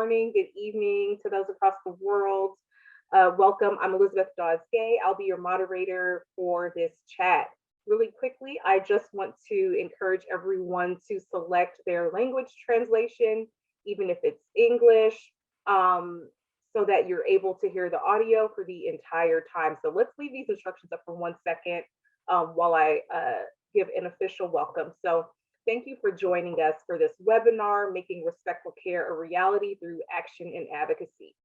morning, good evening to those across the world. Welcome, I'm Elizabeth Dawes-Gay. I'll be your moderator for this chat. Really quickly, I just want to encourage everyone to select their language translation, even if it's English, so that you're able to hear the audio for the entire time. So let's leave these instructions up for 1 second while I give an official welcome. So thank you for joining us for this webinar, Making Respectful Care a Reality Through Action and Advocacy.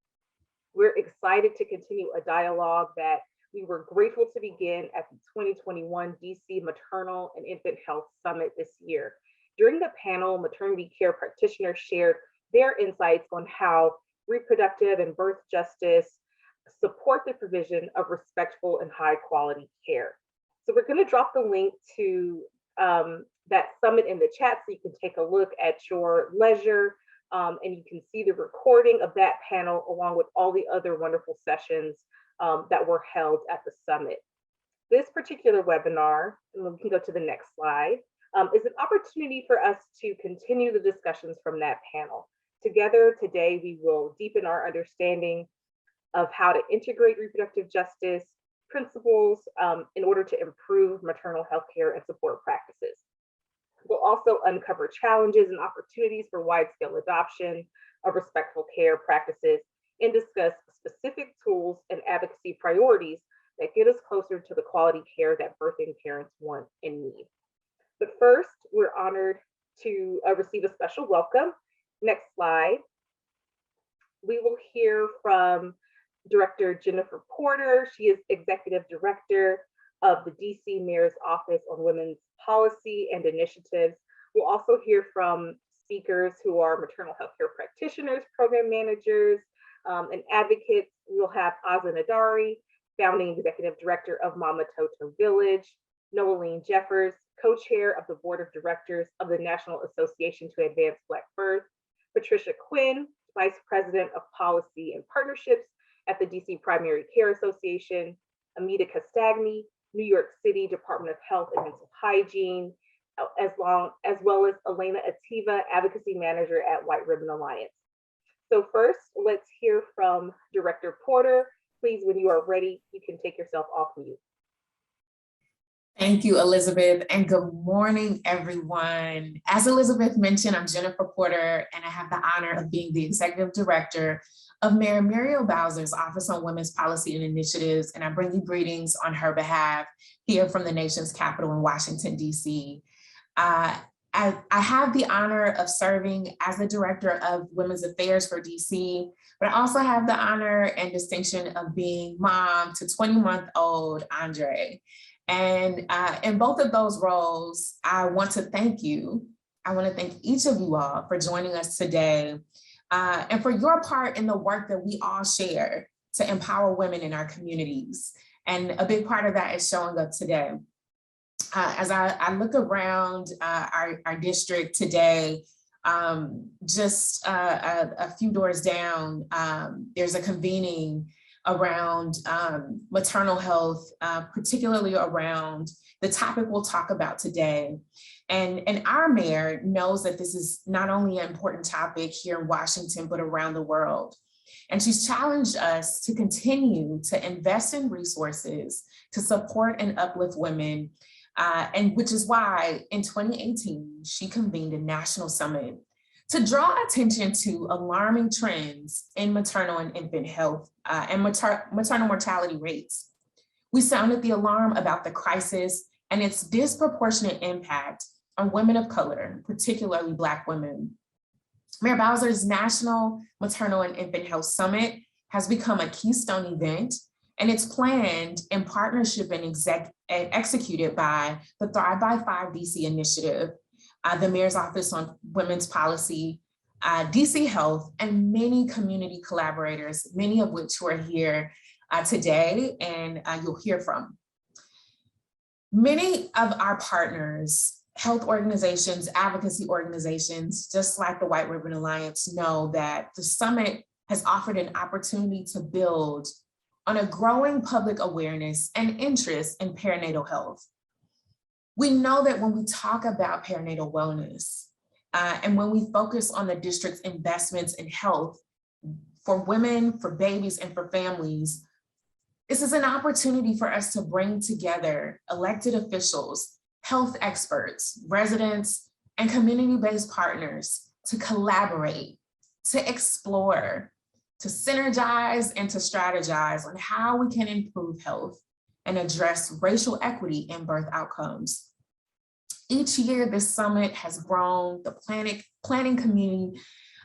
We're excited to continue a dialogue that we were grateful to begin at the 2021 DC Maternal and Infant Health Summit this year. During the panel, maternity care practitioners shared their insights on how reproductive and birth justice support the provision of respectful and high quality care. So we're going to drop the link to that summit in the chat so you can take a look at your leisure, and you can see the recording of that panel along with all the other wonderful sessions that were held at the summit. This particular webinar, and we can go to the next slide, is an opportunity for us to continue the discussions from that panel. Together today, we will deepen our understanding of how to integrate reproductive justice principles in order to improve maternal health care and support practices. We'll also uncover challenges and opportunities for wide-scale adoption of respectful care practices and discuss specific tools and advocacy priorities that get us closer to the quality care that birthing parents want and need. But first, we're honored to receive a special welcome. Next slide. We will hear from Director Jennifer Porter. She is Executive Director of the DC Mayor's Office on Women's Policy and Initiatives. We'll also hear from speakers who are maternal health care practitioners, program managers, and advocates. We'll have Aza Nadari, Founding Executive Director of Mama Toto Village, Noeline Jeffers, Co-Chair of the Board of Directors of the National Association to Advance Black Birth, Patricia Quinn, Vice President of Policy and Partnerships at the DC Primary Care Association, Amita Castagni, New York City Department of Health and Mental Hygiene, as well as Elena Ativa, Advocacy Manager at White Ribbon Alliance. So first, let's hear from Director Porter. Please, when you are ready, you can take yourself off mute. Thank you, Elizabeth, and good morning, everyone. As Elizabeth mentioned, I'm Jennifer Porter, and I have the honor of being the Executive Director of Mayor Muriel Bowser's Office on Women's Policy and Initiatives, and I bring you greetings on her behalf here from the nation's capital in Washington, D.C. I have the honor of serving as the Director of Women's Affairs for DC, but I also have the honor and distinction of being mom to 20-month-old Andre. And in both of those roles, I want to thank you. I want to thank each of you all for joining us today and for your part in the work that we all share to empower women in our communities. And a big part of that is showing up today. As I look around our district today, just a few doors down, there's a convening around maternal health, particularly around the topic we'll talk about today. And our mayor knows that this is not only an important topic here in Washington, but around the world. And she's challenged us to continue to invest in resources to support and uplift women, and which is why in 2018, she convened a national summit to draw attention to alarming trends in maternal and infant health and maternal mortality rates. We sounded the alarm about the crisis and its disproportionate impact on women of color, particularly Black women. Mayor Bowser's National Maternal and Infant Health Summit has become a keystone event, and it's planned in partnership and executed by the Thrive by 5 DC initiative, the Mayor's Office on Women's Policy, DC Health, and many community collaborators, many of which who are here today and you'll hear from. Many of our partners, health organizations, advocacy organizations, just like the White Ribbon Alliance, know that the summit has offered an opportunity to build on a growing public awareness and interest in perinatal health. We know that when we talk about perinatal wellness and when we focus on the district's investments in health, For women, for babies, and for families, this is an opportunity for us to bring together elected officials, health experts, residents, and community-based partners to collaborate, to explore, to synergize, and to strategize on how we can improve health and address racial equity in birth outcomes. Each year, this summit has grown, the planning community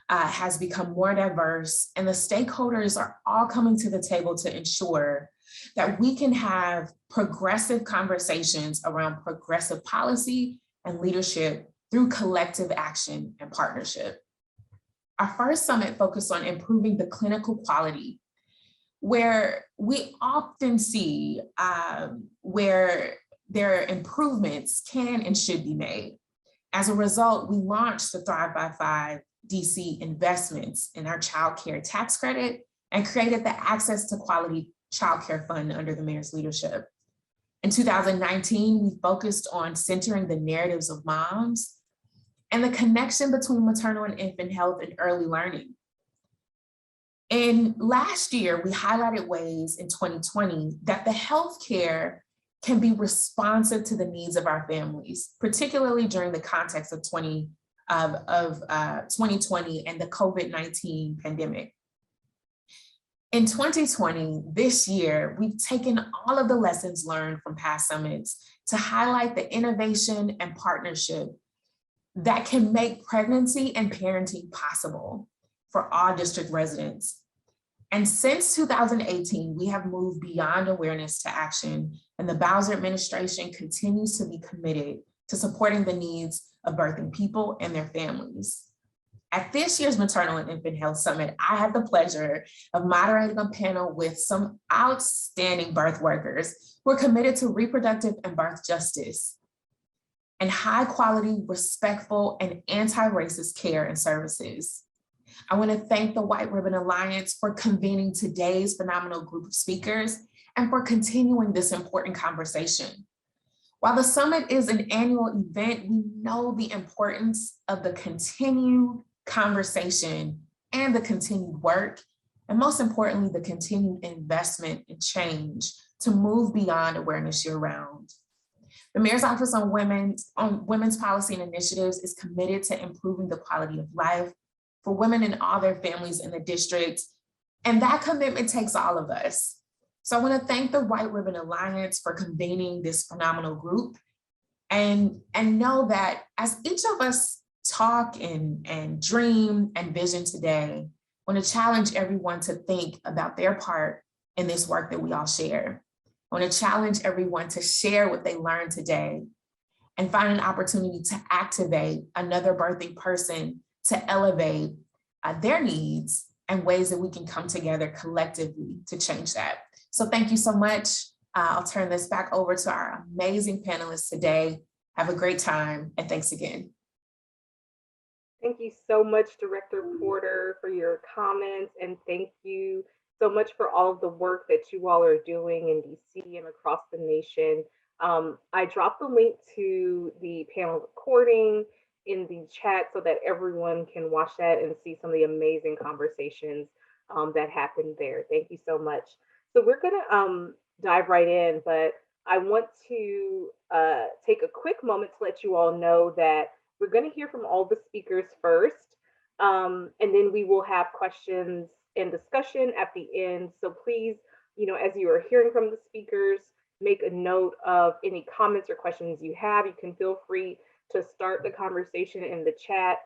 has become more diverse, and the stakeholders are all coming to the table to ensure that we can have progressive conversations around progressive policy and leadership through collective action and partnership. Our first summit focused on improving the clinical quality, where we often see where there are improvements can and should be made. As a result, we launched the Thrive by 5 DC investments in our child care tax credit and created the Access to Quality Child Care Fund under the mayor's leadership. In 2019, we focused on centering the narratives of moms and the connection between maternal and infant health and early learning. And last year, we highlighted ways in 2020 that the healthcare can be responsive to the needs of our families, particularly during the context of 2020 and the COVID-19 pandemic. In 2020, this year, we've taken all of the lessons learned from past summits to highlight the innovation and partnership that can make pregnancy and parenting possible for all district residents. And since 2018, we have moved beyond awareness to action, and the Bowser administration continues to be committed to supporting the needs of birthing people and their families. At this year's Maternal and Infant Health Summit, I had the pleasure of moderating a panel with some outstanding birth workers who are committed to reproductive and birth justice and high quality, respectful, and anti-racist care and services. I want to thank the White Ribbon Alliance for convening today's phenomenal group of speakers and for continuing this important conversation. While the summit is an annual event, we know the importance of the continued conversation and the continued work, and most importantly, the continued investment and change to move beyond awareness year-round. The Mayor's Office on Women's Policy and Initiatives is committed to improving the quality of life for women and all their families in the district, and that commitment takes all of us. So I want to thank the White Ribbon Alliance for convening this phenomenal group, and know that as each of us talk and dream and vision today, I want to challenge everyone to think about their part in this work that we all share. I want to challenge everyone to share what they learned today and find an opportunity to activate another birthing person to elevate their needs and ways that we can come together collectively to change that. So thank you so much. I'll turn this back over to our amazing panelists today. Have a great time, and thanks again. Thank you so much, Director Porter, for your comments, and thank you so much for all of the work that you all are doing in DC and across the nation. I dropped the link to the panel recording in the chat so that everyone can watch that and see some of the amazing conversations that happened there. Thank you so much. So we're gonna dive right in, but I want to take a quick moment to let you all know that we're gonna hear from all the speakers first, and then we will have questions and discussion at the end. So please, as you are hearing from the speakers, make a note of any comments or questions you have. You can feel free to start the conversation in the chat.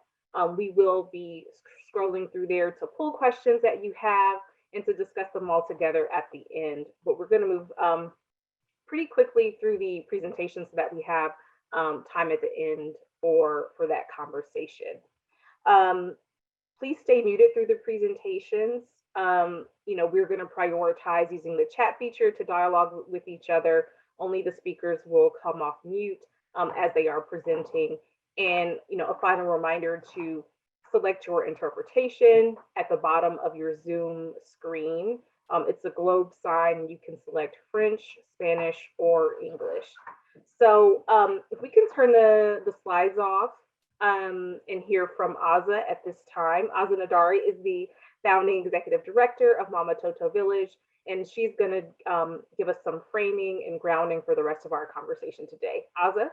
We will be scrolling through there to pull questions that you have and to discuss them all together at the end. But we're going to move pretty quickly through the presentations so that we have time at the end for that conversation. Please stay muted through the presentations. We're going to prioritize using the chat feature to dialogue with each other. Only the speakers will come off mute as they are presenting. And a final reminder to select your interpretation at the bottom of your Zoom screen. It's a globe sign. You can select French, Spanish, or English. So if we can turn the slides off and hear from Aza at this time. Aza Nadari is the founding executive director of Mama Toto Village, and she's going to give us some framing and grounding for the rest of our conversation today. Aza?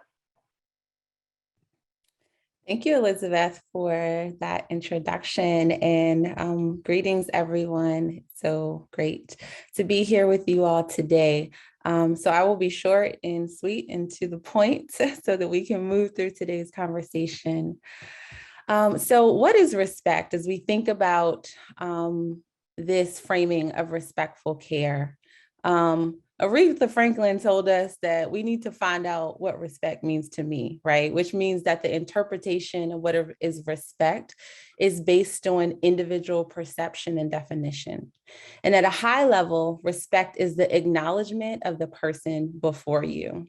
Thank you, Elizabeth, for that introduction, and greetings, everyone. So great to be here with you all today. So I will be short and sweet and to the point so that we can move through today's conversation. So what is respect as we think about this framing of respectful care? Aretha Franklin told us that we need to find out what respect means to me, right? Which means that the interpretation of what is respect is based on individual perception and definition. And at a high level, respect is the acknowledgement of the person before you.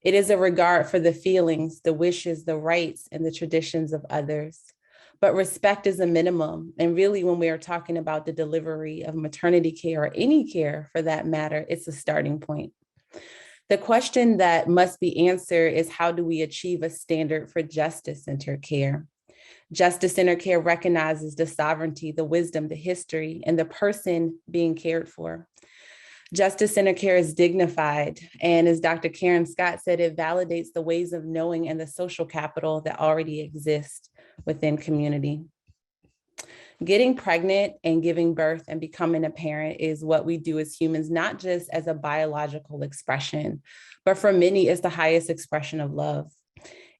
It is a regard for the feelings, the wishes, the rights, and the traditions of others. But respect is a minimum. And really, when we are talking about the delivery of maternity care, or any care for that matter, it's a starting point. The question that must be answered is, how do we achieve a standard for justice-centered care? Justice-centered care recognizes the sovereignty, the wisdom, the history, and the person being cared for. Justice-centered care is dignified, and as Dr. Karen Scott said, it validates the ways of knowing and the social capital that already exist within community. Getting pregnant and giving birth and becoming a parent is what we do as humans, not just as a biological expression, but for many, it's the highest expression of love.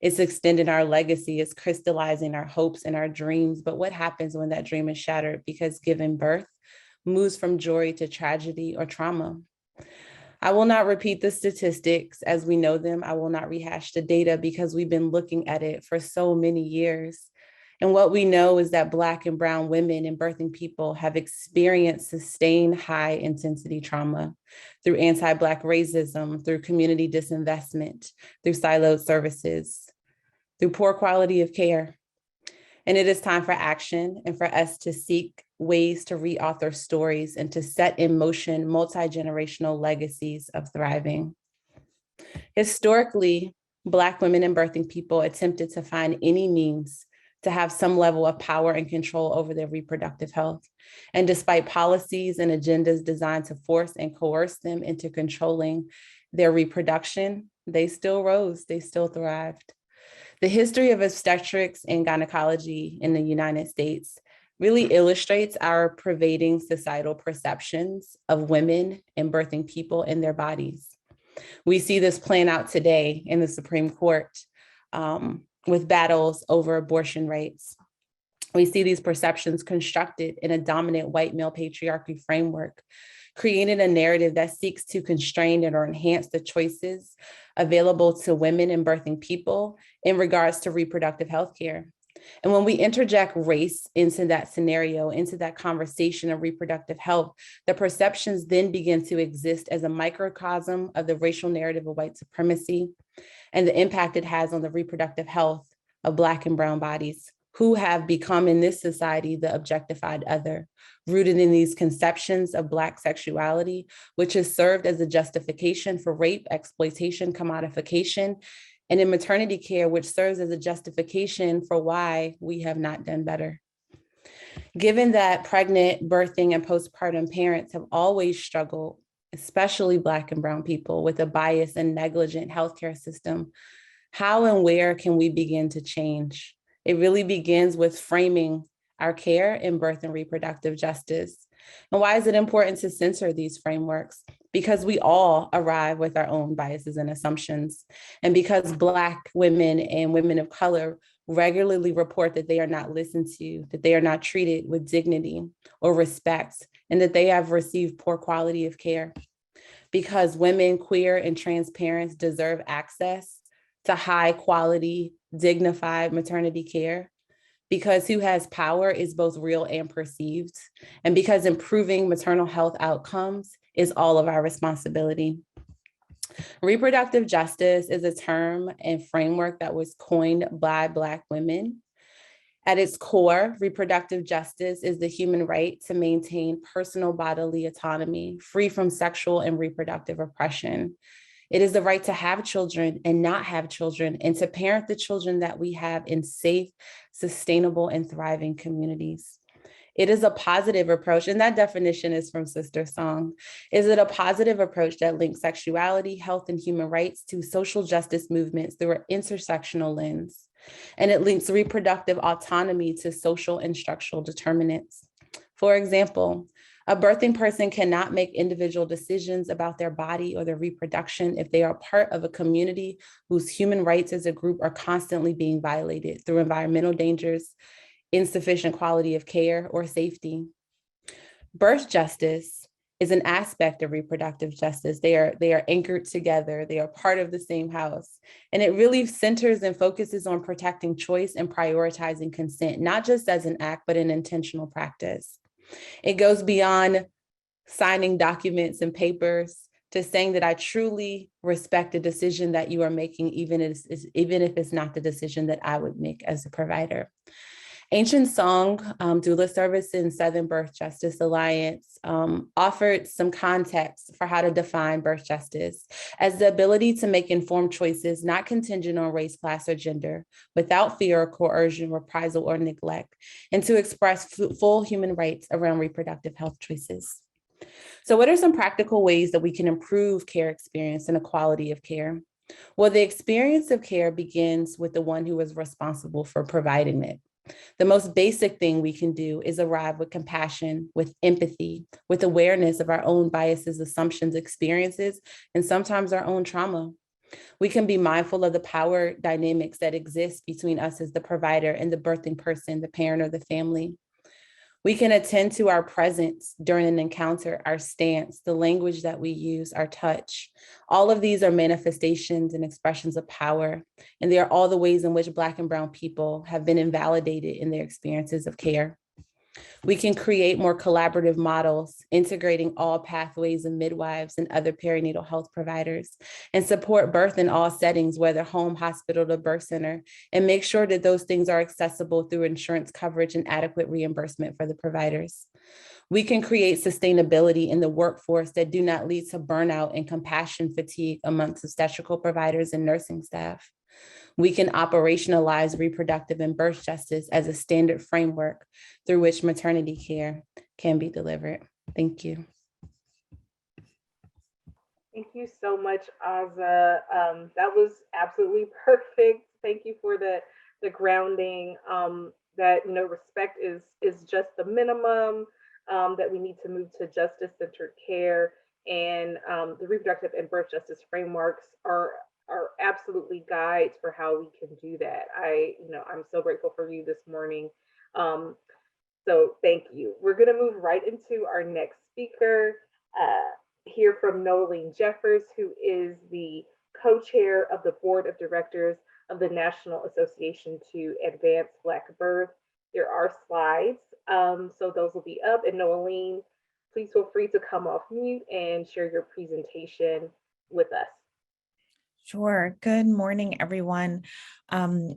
It's extending our legacy, it's crystallizing our hopes and our dreams. But what happens when that dream is shattered because giving birth moves from joy to tragedy or trauma? I will not repeat the statistics as we know them. I will not rehash the data because we've been looking at it for so many years. And what we know is that Black and Brown women and birthing people have experienced sustained high intensity trauma through anti-Black racism, through community disinvestment, through siloed services, through poor quality of care. And it is time for action and for us to seek ways to reauthor stories and to set in motion multi-generational legacies of thriving. Historically, Black women and birthing people attempted to find any means to have some level of power and control over their reproductive health. And despite policies and agendas designed to force and coerce them into controlling their reproduction, they still rose, they still thrived. The history of obstetrics and gynecology in the United States really illustrates our pervading societal perceptions of women and birthing people in their bodies. We see this playing out today in the Supreme Court with battles over abortion rights. We see these perceptions constructed in a dominant white male patriarchy framework, creating a narrative that seeks to constrain and or enhance the choices available to women and birthing people in regards to reproductive health care. And when we interject race into that scenario, into that conversation of reproductive health, the perceptions then begin to exist as a microcosm of the racial narrative of white supremacy and the impact it has on the reproductive health of Black and Brown bodies, who have become in this society the objectified other, rooted in these conceptions of Black sexuality, which has served as a justification for rape, exploitation, commodification, and in maternity care, which serves as a justification for why we have not done better. Given that pregnant, birthing, and postpartum parents have always struggled, especially Black and Brown people, with a biased and negligent healthcare system, how and where can we begin to change? It really begins with framing our care in birth and reproductive justice. And why is it important to censor these frameworks? Because we all arrive with our own biases and assumptions. And because Black women and women of color regularly report that they are not listened to, that they are not treated with dignity or respect, and that they have received poor quality of care. Because women, queer, and trans parents deserve access to high quality, dignified maternity care. Because who has power is both real and perceived. And because improving maternal health outcomes is all of our responsibility. Reproductive justice is a term and framework that was coined by Black women. At its core, reproductive justice is the human right to maintain personal bodily autonomy, free from sexual and reproductive oppression. It is the right to have children and not have children, and to parent the children that we have in safe, sustainable, and thriving communities. It is a positive approach, and that definition is from Sister Song. Is it a positive approach that links sexuality, health, and human rights to social justice movements through an intersectional lens? And it links reproductive autonomy to social and structural determinants. For example, a birthing person cannot make individual decisions about their body or their reproduction if they are part of a community whose human rights as a group are constantly being violated through environmental dangers, insufficient quality of care, or safety. Birth justice is an aspect of reproductive justice. They are anchored together. They are part of the same house. And it really centers and focuses on protecting choice and prioritizing consent, not just as an act, but an intentional practice. It goes beyond signing documents and papers to saying that I truly respect the decision that you are making, even if it's not the decision that I would make as a provider. Ancient Song, Doula Service and Southern Birth Justice Alliance offered some context for how to define birth justice as the ability to make informed choices not contingent on race, class, or gender, without fear or coercion, reprisal, or neglect, and to express full human rights around reproductive health choices. So what are some practical ways that we can improve care experience and the quality of care? Well, the experience of care begins with the one who is responsible for providing it. The most basic thing we can do is arrive with compassion, with empathy, with awareness of our own biases, assumptions, experiences, and sometimes our own trauma. We can be mindful of the power dynamics that exist between us as the provider and the birthing person, the parent, or the family. We can attend to our presence during an encounter, our stance, the language that we use, our touch. All of these are manifestations and expressions of power, and they are all the ways in which Black and Brown people have been invalidated in their experiences of care. We can create more collaborative models, integrating all pathways of midwives and other perinatal health providers, and support birth in all settings, whether home, hospital, or birth center, and make sure that those things are accessible through insurance coverage and adequate reimbursement for the providers. We can create sustainability in the workforce that do not lead to burnout and compassion fatigue amongst obstetrical providers and nursing staff. We can operationalize reproductive and birth justice as a standard framework through which maternity care can be delivered. Thank you. Thank you so much, Aza. That was absolutely perfect. Thank you for the grounding that respect is just the minimum, that we need to move to justice-centered care, and the reproductive and birth justice frameworks are absolutely guides for how we can do that. I'm so grateful for you this morning. So thank you. We're going to move right into our next speaker, hear from Noeline Jeffers, who is the co-chair of the board of directors of the National Association to Advance Black Birth. There are slides, so those will be up. And Noeline, please feel free to come off mute and share your presentation with us. Sure. Good morning, everyone.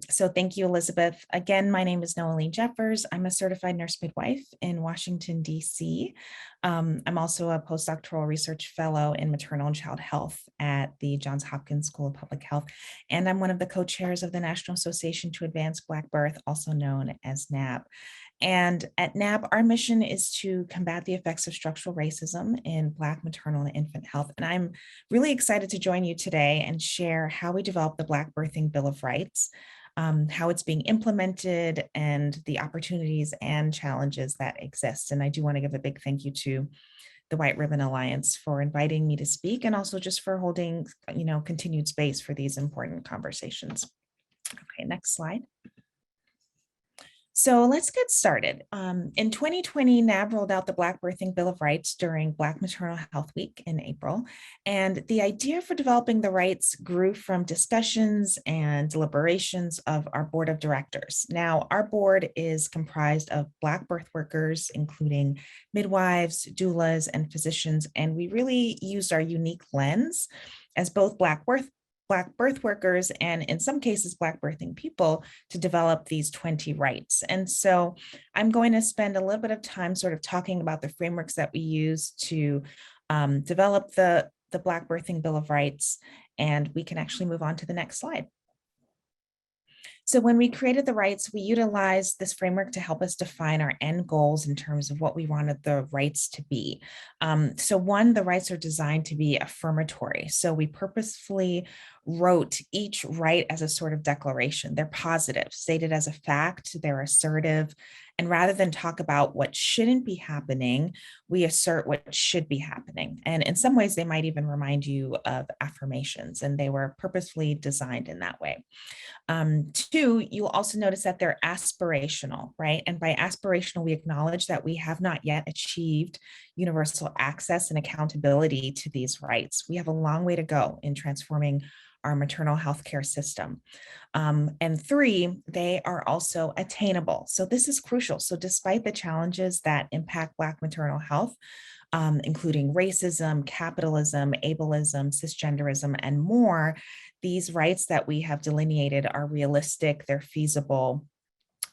So thank you, Elizabeth. Again, my name is Noeline Jeffers. I'm a certified nurse midwife in Washington, D.C. I'm also a postdoctoral research fellow in maternal and child health at the Johns Hopkins School of Public Health. And I'm one of the co-chairs of the National Association to Advance Black Birth, also known as NAB. And at NAB, our mission is to combat the effects of structural racism in Black maternal and infant health. And I'm really excited to join you today and share how we developed the Black Birthing Bill of Rights, how it's being implemented, and the opportunities and challenges that exist. And I do want to give a big thank you to the White Ribbon Alliance for inviting me to speak, and also just for holding, continued space for these important conversations. Okay, next slide. So let's get started. In 2020, NAB rolled out the Black Birthing Bill of Rights during Black Maternal Health Week in April. And the idea for developing the rights grew from discussions and deliberations of our board of directors. Now, our board is comprised of Black birth workers, including midwives, doulas, and physicians. And we really used our unique lens as both Black birth workers, and in some cases, Black birthing people, to develop these 20 rights. And so I'm going to spend a little bit of time sort of talking about the frameworks that we use to develop the Black Birthing Bill of Rights, and we can actually move on to the next slide. So when we created the rights, we utilized this framework to help us define our end goals in terms of what we wanted the rights to be. So one, the rights are designed to be affirmatory. So we purposefully wrote each right as a sort of declaration. They're positive, stated as a fact, they're assertive. And rather than talk about what shouldn't be happening, we assert what should be happening. And in some ways, they might even remind you of affirmations, and they were purposefully designed in that way. Two, you'll also notice that they're aspirational, right? And by aspirational, we acknowledge that we have not yet achieved universal access and accountability to these rights. We have a long way to go in transforming our maternal health care system. And three, they are also attainable. So this is crucial. So despite the challenges that impact Black maternal health, including racism, capitalism, ableism, cisgenderism, and more, these rights that we have delineated are realistic, they're feasible,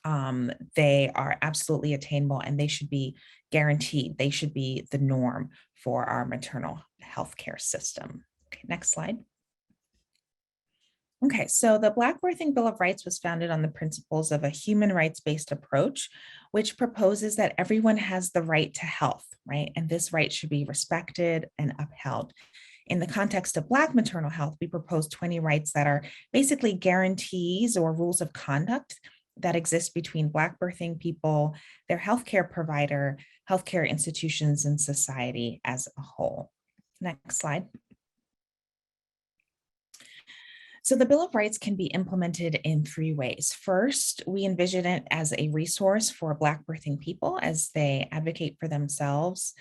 they are absolutely attainable, and they should be guaranteed. They should be the norm for our maternal health care system. Okay, next slide. Okay, so the Black Birthing Bill of Rights was founded on the principles of a human rights-based approach, which proposes that everyone has the right to health, right? And this right should be respected and upheld. In the context of Black maternal health, we propose 20 rights that are basically guarantees or rules of conduct that exist between Black birthing people, their healthcare provider, healthcare institutions, and society as a whole. Next slide. So the Bill of Rights can be implemented in three ways. First, we envision it as a resource for Black birthing people as they advocate for themselves.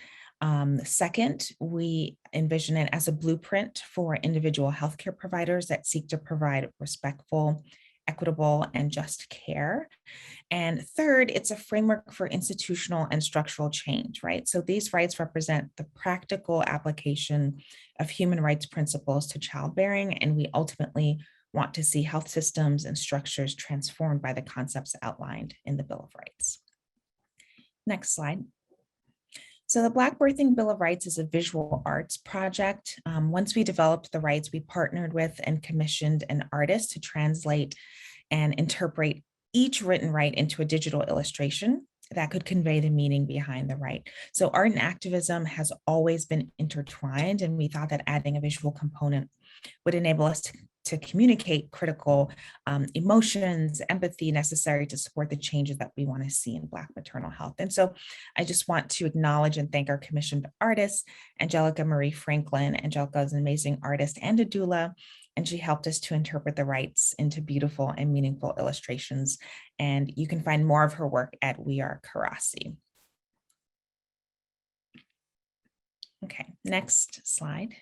Second, we envision it as a blueprint for individual healthcare providers that seek to provide respectful, equitable, and just care. And third, it's a framework for institutional and structural change, right? So these rights represent the practical application of human rights principles to childbearing, and we ultimately want to see health systems and structures transformed by the concepts outlined in the Bill of Rights. Next slide. So the Black Birthing Bill of Rights is a visual arts project. Once we developed the rights, we partnered with and commissioned an artist to translate and interpret each written right into a digital illustration that could convey the meaning behind the right. So art and activism has always been intertwined, and we thought that adding a visual component would enable us to communicate critical emotions, empathy necessary to support the changes that we want to see in Black maternal health. And so I just want to acknowledge and thank our commissioned artists, Angelica Marie Franklin. Angelica is an amazing artist and a doula, and she helped us to interpret the rights into beautiful and meaningful illustrations. And you can find more of her work at We Are Karasi. Okay, next slide.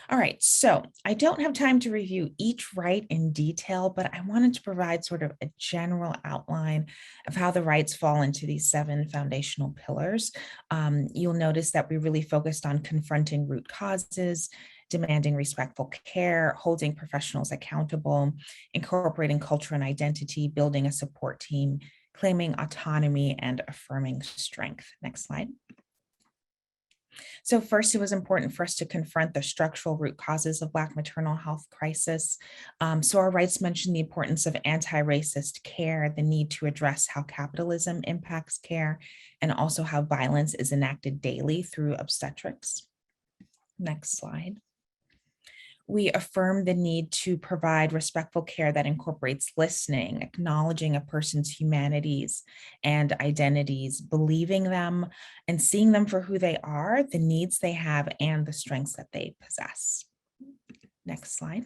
All right, so I don't have time to review each right in detail, but I wanted to provide sort of a general outline of how the rights fall into these 7 foundational pillars. You'll notice that we really focused on confronting root causes, demanding respectful care, holding professionals accountable, incorporating culture and identity, building a support team, claiming autonomy, and affirming strength. Next slide. So first, it was important for us to confront the structural root causes of Black maternal health crisis. So our rights mention the importance of anti-racist care, the need to address how capitalism impacts care, and also how violence is enacted daily through obstetrics. Next slide. We affirm the need to provide respectful care that incorporates listening, acknowledging a person's humanities and identities, believing them and seeing them for who they are, the needs they have, and the strengths that they possess. Next slide.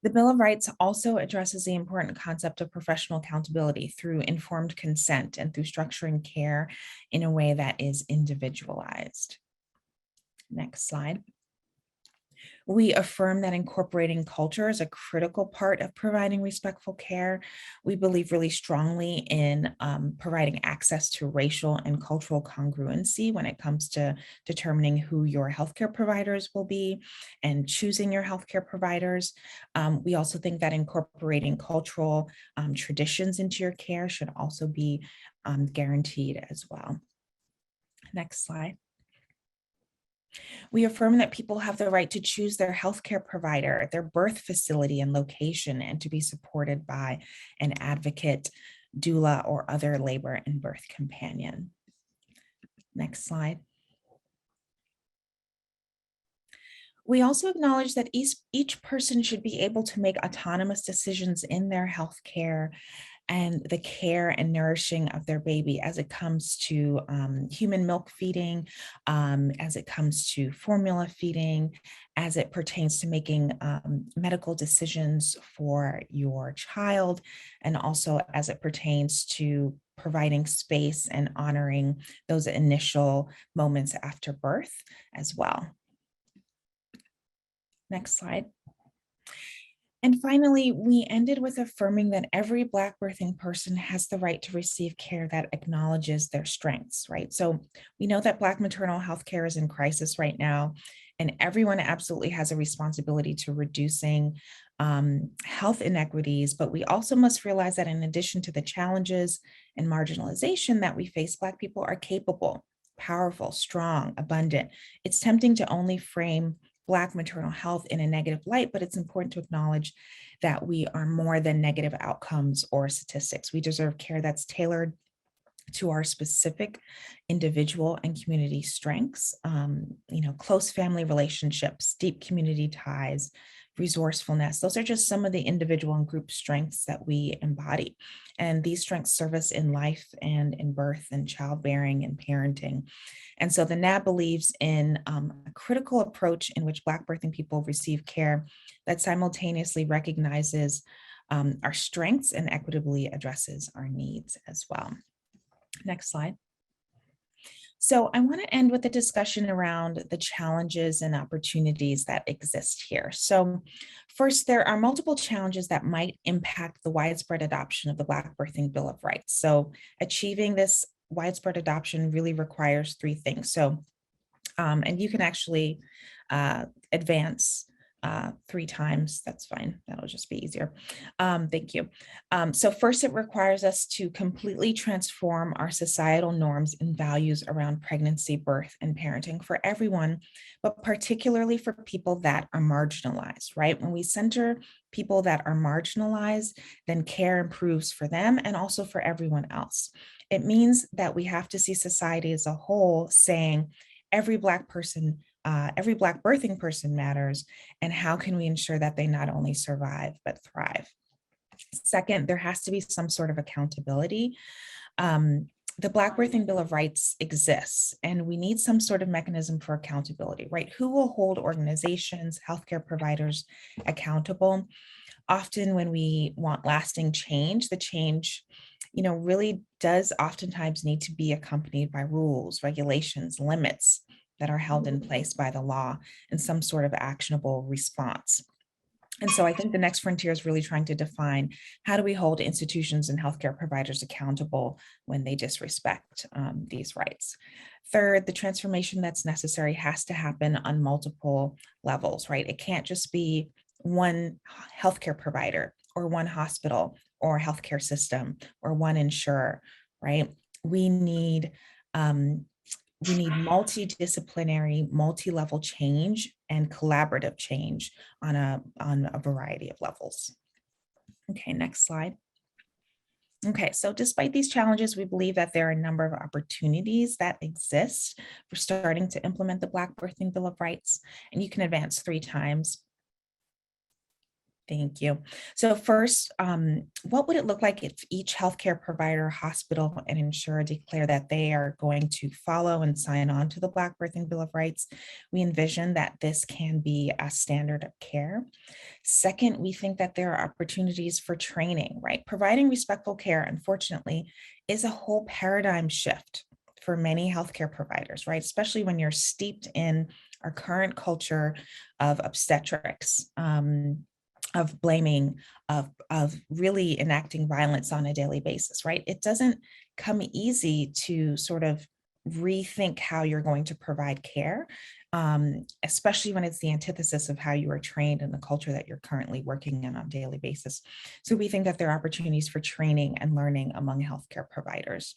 The Bill of Rights also addresses the important concept of professional accountability through informed consent and through structuring care in a way that is individualized. Next slide. We affirm that incorporating culture is a critical part of providing respectful care. We believe really strongly in providing access to racial and cultural congruency when it comes to determining who your healthcare providers will be and choosing your healthcare providers. We also think that incorporating cultural traditions into your care should also be guaranteed as well. Next slide. We affirm that people have the right to choose their healthcare provider, their birth facility and location, and to be supported by an advocate, doula, or other labor and birth companion. Next slide. We also acknowledge that each person should be able to make autonomous decisions in their healthcare and the care and nourishing of their baby as it comes to human milk feeding, as it comes to formula feeding, as it pertains to making medical decisions for your child, and also as it pertains to providing space and honoring those initial moments after birth as well. Next slide. And finally, we ended with affirming that every Black birthing person has the right to receive care that acknowledges their strengths, right? So we know that Black maternal health care is in crisis right now, and everyone absolutely has a responsibility to reducing health inequities, but we also must realize that in addition to the challenges and marginalization that we face, Black people are capable, powerful, strong, abundant. It's tempting to only frame Black maternal health in a negative light, but it's important to acknowledge that we are more than negative outcomes or statistics. We deserve care that's tailored to our specific individual and community strengths, close family relationships, deep community ties, resourcefulness. Those are just some of the individual and group strengths that we embody. And these strengths serve us in life and in birth and childbearing and parenting. And so the NAB believes in a critical approach in which Black birthing people receive care that simultaneously recognizes our strengths and equitably addresses our needs as well. Next slide. So I want to end with a discussion around the challenges and opportunities that exist here. So first, there are multiple challenges that might impact the widespread adoption of the Black Birthing Bill of Rights. So achieving this widespread adoption really requires three things. So, and you can actually advance 3 times, that's fine. That'll just be easier. Thank you. So first, it requires us to completely transform our societal norms and values around pregnancy, birth, and parenting for everyone, but particularly for people that are marginalized, right? When we center people that are marginalized, then care improves for them and also for everyone else. It means that we have to see society as a whole saying every Black person, every Black birthing person matters, and how can we ensure that they not only survive, but thrive? Second, there has to be some sort of accountability. The Black Birthing Bill of Rights exists, and we need some sort of mechanism for accountability, right? Who will hold organizations, healthcare providers accountable? Often when we want lasting change, the change really does oftentimes need to be accompanied by rules, regulations, limits that are held in place by the law and some sort of actionable response. And so I think the next frontier is really trying to define how do we hold institutions and healthcare providers accountable when they disrespect these rights. Third, the transformation that's necessary has to happen on multiple levels, right? It can't just be one healthcare provider or one hospital or healthcare system or one insurer, right? We need multidisciplinary, multi-level change and collaborative change on a variety of levels. Okay, next slide. Okay, so despite these challenges, we believe that there are a number of opportunities that exist for starting to implement the Black Birthing Bill of Rights, and you can advance 3 times. Thank you. So first, what would it look like if each healthcare provider, hospital, and insurer declare that they are going to follow and sign on to the Black Birthing Bill of Rights? We envision that this can be a standard of care. Second, we think that there are opportunities for training, right? Providing respectful care, unfortunately, is a whole paradigm shift for many healthcare providers, right? Especially when you're steeped in our current culture of obstetrics, of blaming, of really enacting violence on a daily basis, right? It doesn't come easy to sort of rethink how you're going to provide care, especially when it's the antithesis of how you were trained in the culture that you're currently working in on a daily basis. So we think that there are opportunities for training and learning among healthcare providers.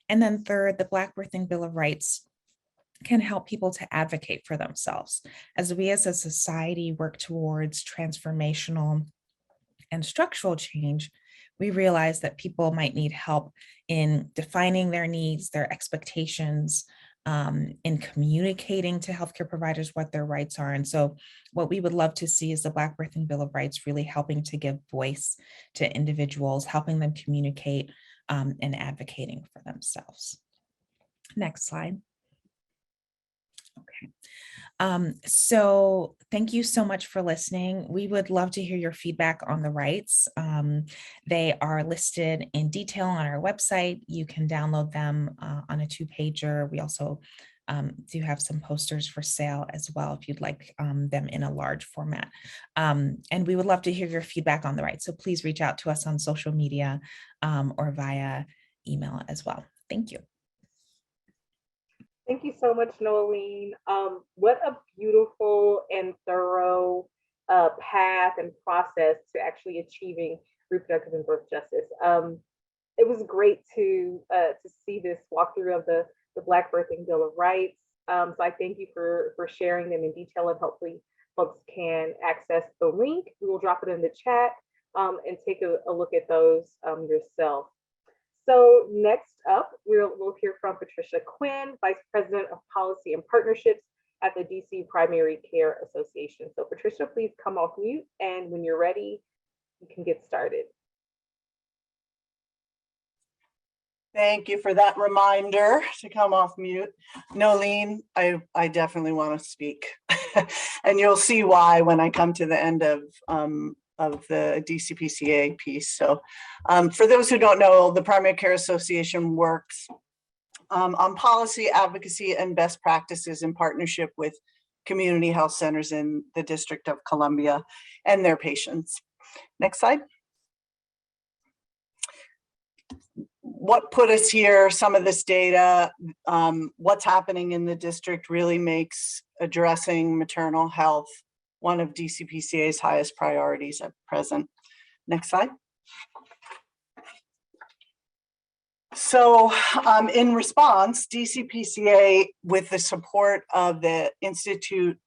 And then third, the Black Birthing Bill of Rights can help people to advocate for themselves. As we as a society work towards transformational and structural change, we realize that people might need help in defining their needs, their expectations, in communicating to healthcare providers what their rights are. And so what we would love to see is the Black Birthing Bill of Rights really helping to give voice to individuals, helping them communicate and advocating for themselves. Next slide. Okay. So thank you so much for listening. We would love to hear your feedback on the rights. They are listed in detail on our website. You can download them on a 2-pager. We also do have some posters for sale as well if you'd like them in a large format. And we would love to hear your feedback on the rights. So please reach out to us on social media or via email as well. Thank you. Thank you so much, Noeline. What a beautiful and thorough path and process to actually achieving reproductive and birth justice. It was great to see this walkthrough of the Black Birthing Bill of Rights. So I thank you for sharing them in detail, and hopefully folks can access the link. We will drop it in the chat and take a look at those yourself. So next up, we'll hear from Patricia Quinn, Vice President of Policy and Partnerships at the DC Primary Care Association. So Patricia, please come off mute, and when you're ready, you can get started. Thank you for that reminder to come off mute. Noeline, I definitely want to speak. And you'll see why when I come to the end of the DCPCA piece. So for those who don't know, the Primary Care Association works on policy, advocacy, and best practices in partnership with community health centers in the District of Columbia and their patients. Next slide. What put us here, some of this data, what's happening in the district really makes addressing maternal health one of DCPCA's highest priorities at present. Next slide. So in response, DCPCA, with the support of the Institute,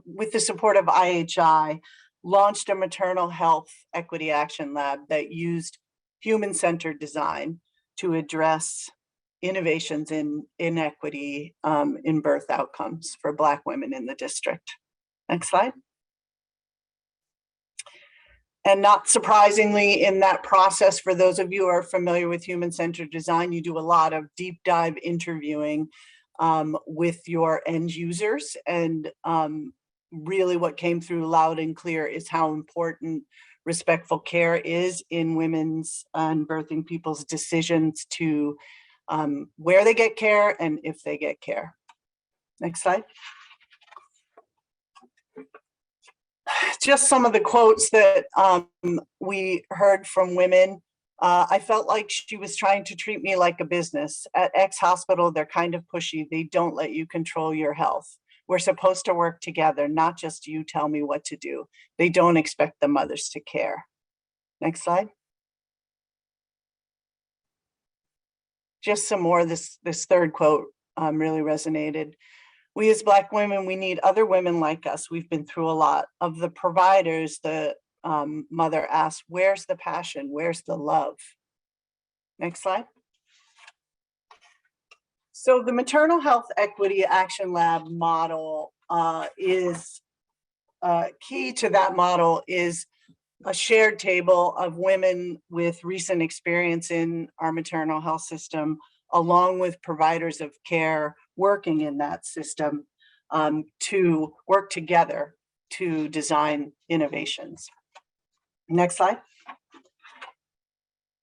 with the support of IHI, launched a maternal health equity action lab that used human-centered design to address innovations in inequity in birth outcomes for Black women in the district. Next slide. And not surprisingly, in that process, for those of you who are familiar with human-centered design, you do a lot of deep dive interviewing with your end users. And really what came through loud and clear is how important respectful care is in women's and birthing people's decisions to where they get care and if they get care. Next slide. Just some of the quotes that we heard from women. I felt like she was trying to treat me like a business. At X hospital, they're kind of pushy. They don't let you control your health. We're supposed to work together, not just you tell me what to do. They don't expect the mothers to care. Next slide. Just some more, this third quote really resonated. We as Black women, we need other women like us. We've been through a lot. Of the providers, the mother asked, where's the passion? Where's the love? Next slide. So the Maternal Health Equity Action Lab model is key to that model is a shared table of women with recent experience in our maternal health system, along with providers of care working in that system to work together to design innovations. Next slide.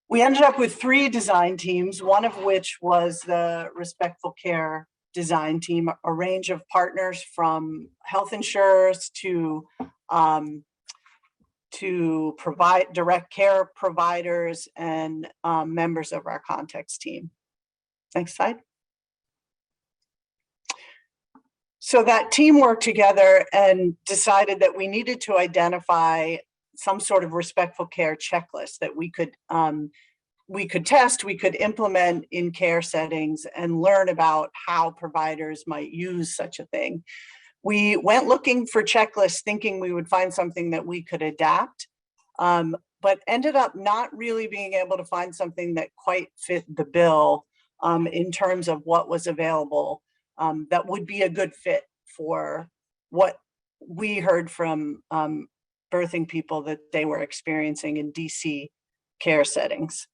We ended up with 3 design teams, one of which was the Respectful Care design team, a range of partners from health insurers to provide direct care providers and members of our context team. Next slide. So that team worked together and decided that we needed to identify some sort of respectful care checklist that we could we could test, we could implement in care settings and learn about how providers might use such a thing. We went looking for checklists thinking we would find something that we could adapt, but ended up not really being able to find something that quite fit the bill in terms of what was available that would be a good fit for what we heard from birthing people that they were experiencing in DC care settings.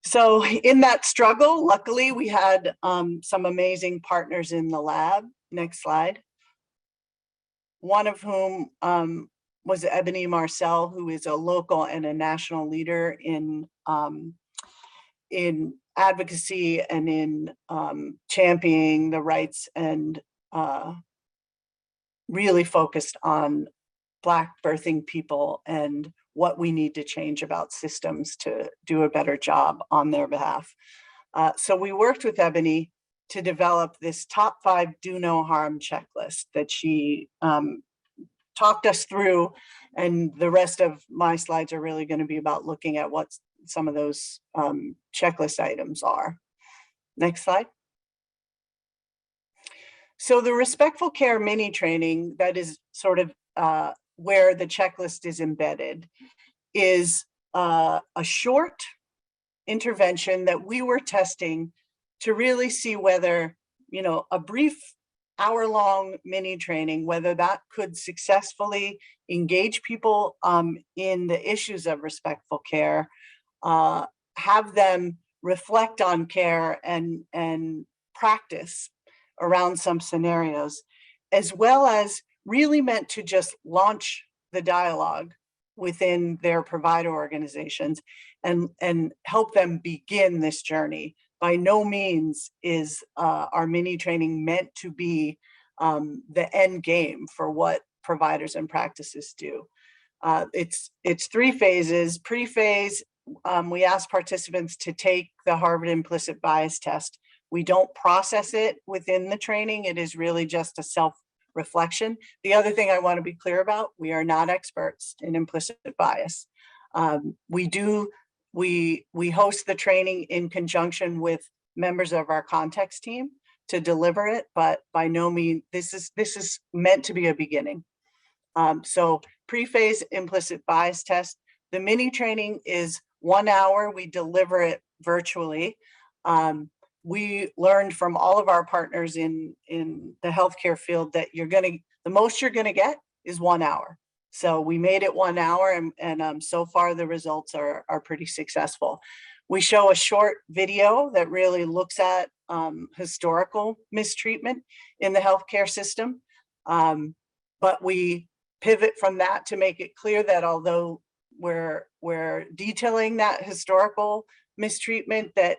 So in that struggle, luckily we had some amazing partners in the lab. Next slide. One of whom was Ebony Marcel, who is a local and a national leader in advocacy and in championing the rights and really focused on Black birthing people and what we need to change about systems to do a better job on their behalf. So we worked with Ebony to develop this top 5 do no harm checklist that she talked us through. And the rest of my slides are really going to be about looking at what some of those checklist items are. Next slide. So the respectful care mini training that is sort of where the checklist is embedded is a short intervention that we were testing to really see whether, you know, a brief hour-long mini training, whether that could successfully engage people in the issues of respectful care, have them reflect on care and practice around some scenarios, as well as really meant to just launch the dialogue within their provider organizations and help them begin this journey. By no means is our mini training meant to be the end game for what providers and practices do. It's 3 phases. Pre-phase, we ask participants to take the Harvard implicit bias test. We don't process it within the training. It is really just a self-reflection. The other thing I want to be clear about, we are not experts in implicit bias. We host the training in conjunction with members of our context team to deliver it, but by no means, this is meant to be a beginning. So pre-phase implicit bias test, the mini training is 1 hour. We deliver it virtually. We learned from all of our partners in the healthcare field that the most you're gonna get is 1 hour. So we made it 1 hour and so far the results are pretty successful. We show a short video that really looks at historical mistreatment in the healthcare system. But we pivot from that to make it clear that although we're detailing that historical mistreatment, that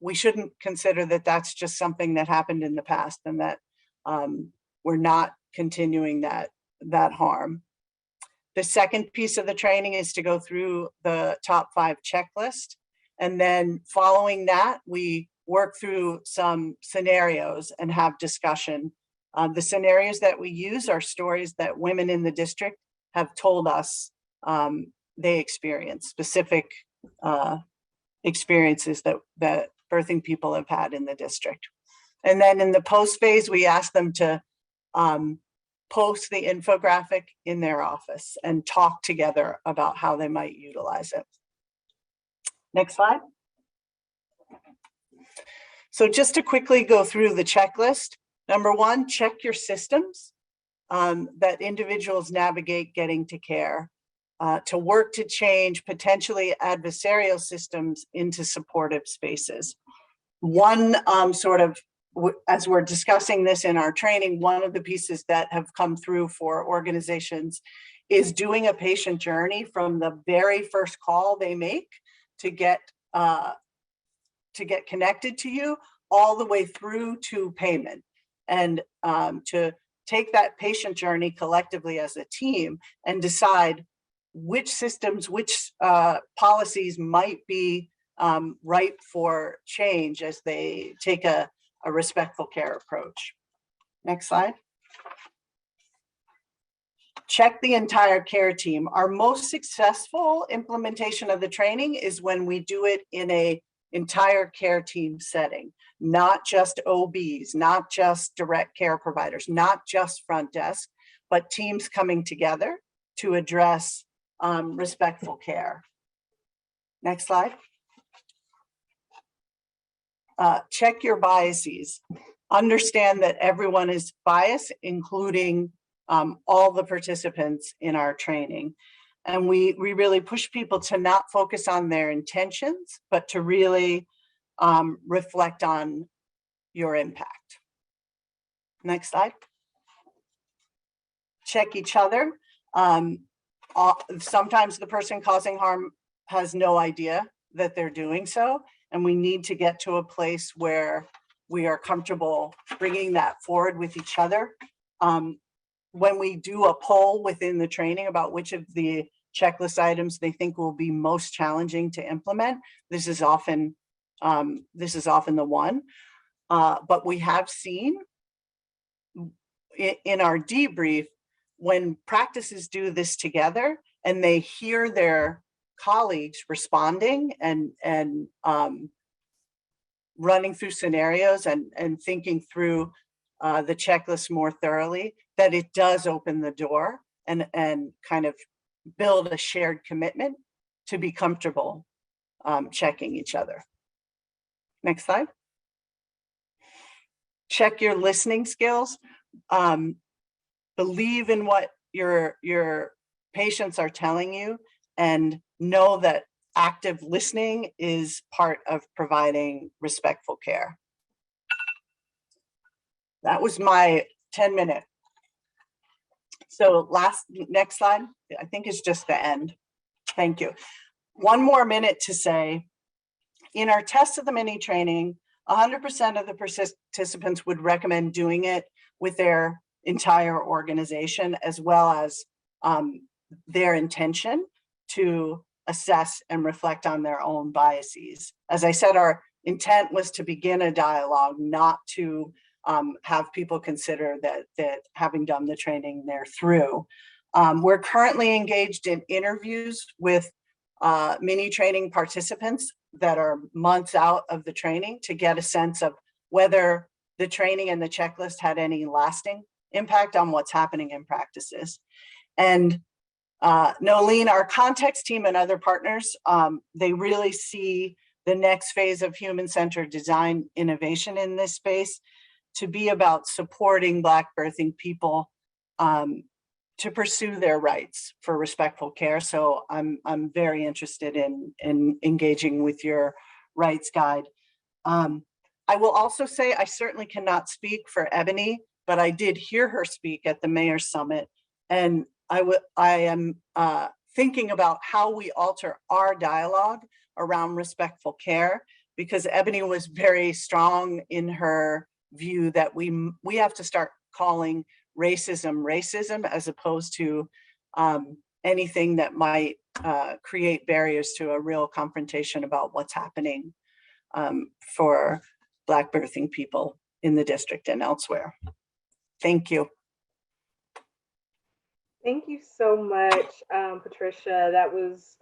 we shouldn't consider that that's just something that happened in the past and that we're not continuing that harm. The second piece of the training is to go through the top 5 checklist. And then following that, we work through some scenarios and have discussion. The scenarios that we use are stories that women in the district have told us they experience, specific experiences that birthing people have had in the district. And then in the post phase, we ask them to post the infographic in their office and talk together about how they might utilize it. Next slide. So just to quickly go through the checklist. Number 1, check your systems that individuals navigate getting to care, to work to change potentially adversarial systems into supportive spaces. One as we're discussing this in our training, one of the pieces that have come through for organizations is doing a patient journey from the very first call they make to get connected to you all the way through to payment, and to take that patient journey collectively as a team and decide which systems, which policies might be ripe for change as they take a respectful care approach. Next slide. Check the entire care team. Our most successful implementation of the training is when we do it in an entire care team setting, not just OBs, not just direct care providers, not just front desk, but teams coming together to address respectful care. Next slide. Check your biases. Understand that everyone is biased, including all the participants in our training. And we really push people to not focus on their intentions, but to really reflect on your impact. Next slide. Check each other. Sometimes the person causing harm has no idea that they're doing so, and we need to get to a place where we are comfortable bringing that forward with each other. When we do a poll within the training about which of the checklist items they think will be most challenging to implement, this is often the one. But we have seen in our debrief, when practices do this together and they hear their colleagues responding and running through scenarios and thinking through the checklist more thoroughly, that it does open the door and kind of build a shared commitment to be comfortable checking each other. Next slide. Check your listening skills. Believe in what your patients are telling you and know that active listening is part of providing respectful care. That was my 10-minute. So next slide, I think is just the end. Thank you. One more minute to say, in our test of the mini training, 100% of the participants would recommend doing it with their entire organization, as well as their intention to assess and reflect on their own biases. As I said, our intent was to begin a dialogue, not to have people consider that having done the training they're through. We're currently engaged in interviews with mini training participants that are months out of the training to get a sense of whether the training and the checklist had any lasting impact on what's happening in practices. And Nolene, our context team and other partners, they really see the next phase of human-centered design innovation in this space to be about supporting Black birthing people to pursue their rights for respectful care. So I'm very interested in engaging with your rights guide. I will also say I certainly cannot speak for Ebony, but I did hear her speak at the Mayor's Summit, and I am thinking about how we alter our dialogue around respectful care, because Ebony was very strong in her view that we have to start calling racism as opposed to anything that might create barriers to a real confrontation about what's happening for Black birthing people in the district and elsewhere. Thank you. Thank you so much, Patricia. That was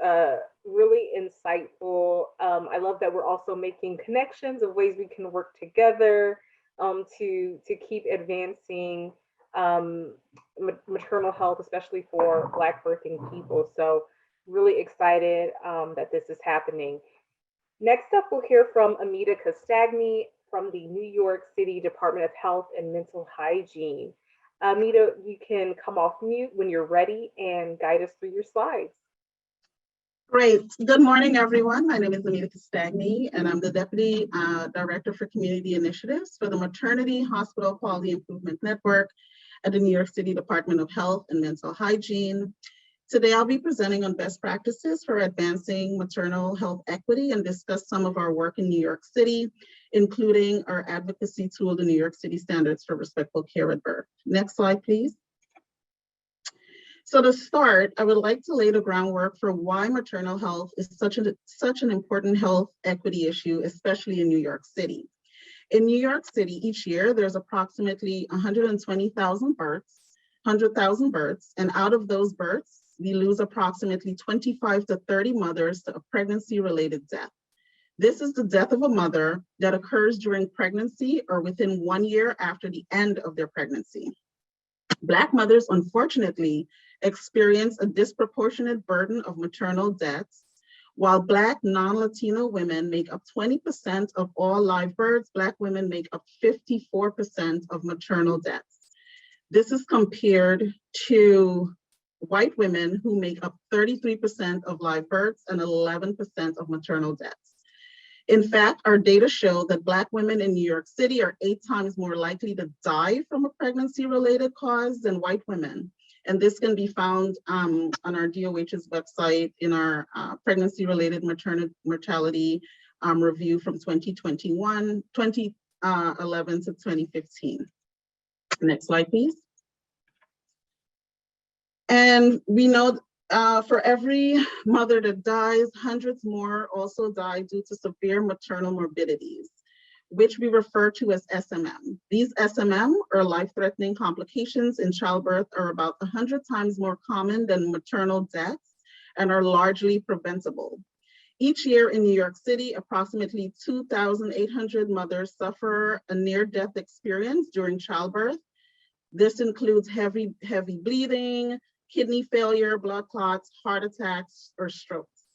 really insightful. I love that we're also making connections of ways we can work together to keep advancing maternal health, especially for Black birthing people. So really excited that this is happening. Next up, we'll hear from Amita Castagni from the New York City Department of Health and Mental Hygiene. Amita, you can come off mute when you're ready and guide us through your slides. Great. Good morning, everyone. My name is Amita Castagni, and I'm the Deputy Director for Community Initiatives for the Maternity Hospital Quality Improvement Network at the New York City Department of Health and Mental Hygiene. Today, I'll be presenting on best practices for advancing maternal health equity and discuss some of our work in New York City, including our advocacy tool, the New York City Standards for Respectful Care at Birth. Next slide, please. So to start, I would like to lay the groundwork for why maternal health is such an important health equity issue, especially in New York City. In New York City, each year, there's approximately 120,000 births, 100,000 births, and out of those births, we lose approximately 25 to 30 mothers to a pregnancy-related death. This is the death of a mother that occurs during pregnancy or within 1 year after the end of their pregnancy. Black mothers, unfortunately, experience a disproportionate burden of maternal deaths. While Black non-Latino women make up 20% of all live births, Black women make up 54% of maternal deaths. This is compared to white women who make up 33% of live births and 11% of maternal deaths. In fact, our data show that Black women in New York City are 8 times more likely to die from a pregnancy-related cause than white women. And this can be found on our DOH's website in our pregnancy-related mortality review from 2011 to 2015. Next slide, please. And we know for every mother that dies, hundreds more also die due to severe maternal morbidities, which we refer to as SMM. These SMM, or life-threatening complications in childbirth, are about 100 times more common than maternal deaths and are largely preventable. Each year in New York City, approximately 2,800 mothers suffer a near-death experience during childbirth. This includes heavy bleeding, kidney failure, blood clots, heart attacks, or strokes.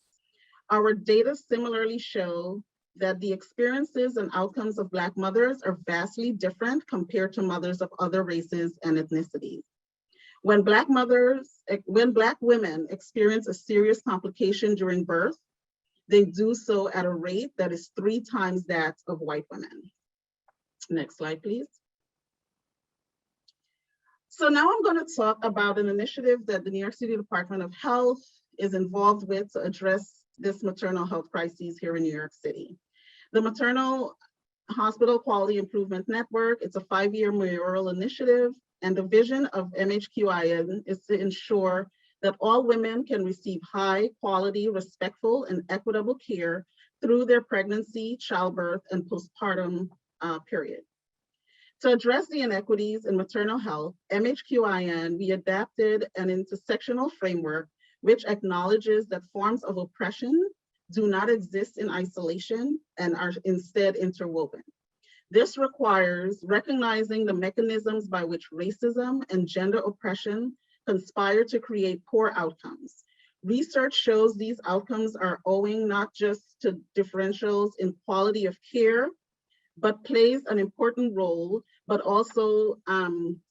Our data similarly show that the experiences and outcomes of Black mothers are vastly different compared to mothers of other races and ethnicities. When Black women experience a serious complication during birth, they do so at a rate that is 3 times that of white women. Next slide, please. So now I'm going to talk about an initiative that the New York City Department of Health is involved with to address this maternal health crisis here in New York City. The Maternal Hospital Quality Improvement Network, it's a 5-year mayoral initiative, and the vision of MHQIN is to ensure that all women can receive high quality, respectful, and equitable care through their pregnancy, childbirth, and postpartum period. To address the inequities in maternal health, MHQIN, we adapted an intersectional framework which acknowledges that forms of oppression do not exist in isolation and are instead interwoven. This requires recognizing the mechanisms by which racism and gender oppression conspire to create poor outcomes. Research shows these outcomes are owing not just to differentials in quality of care, but plays an important role, but also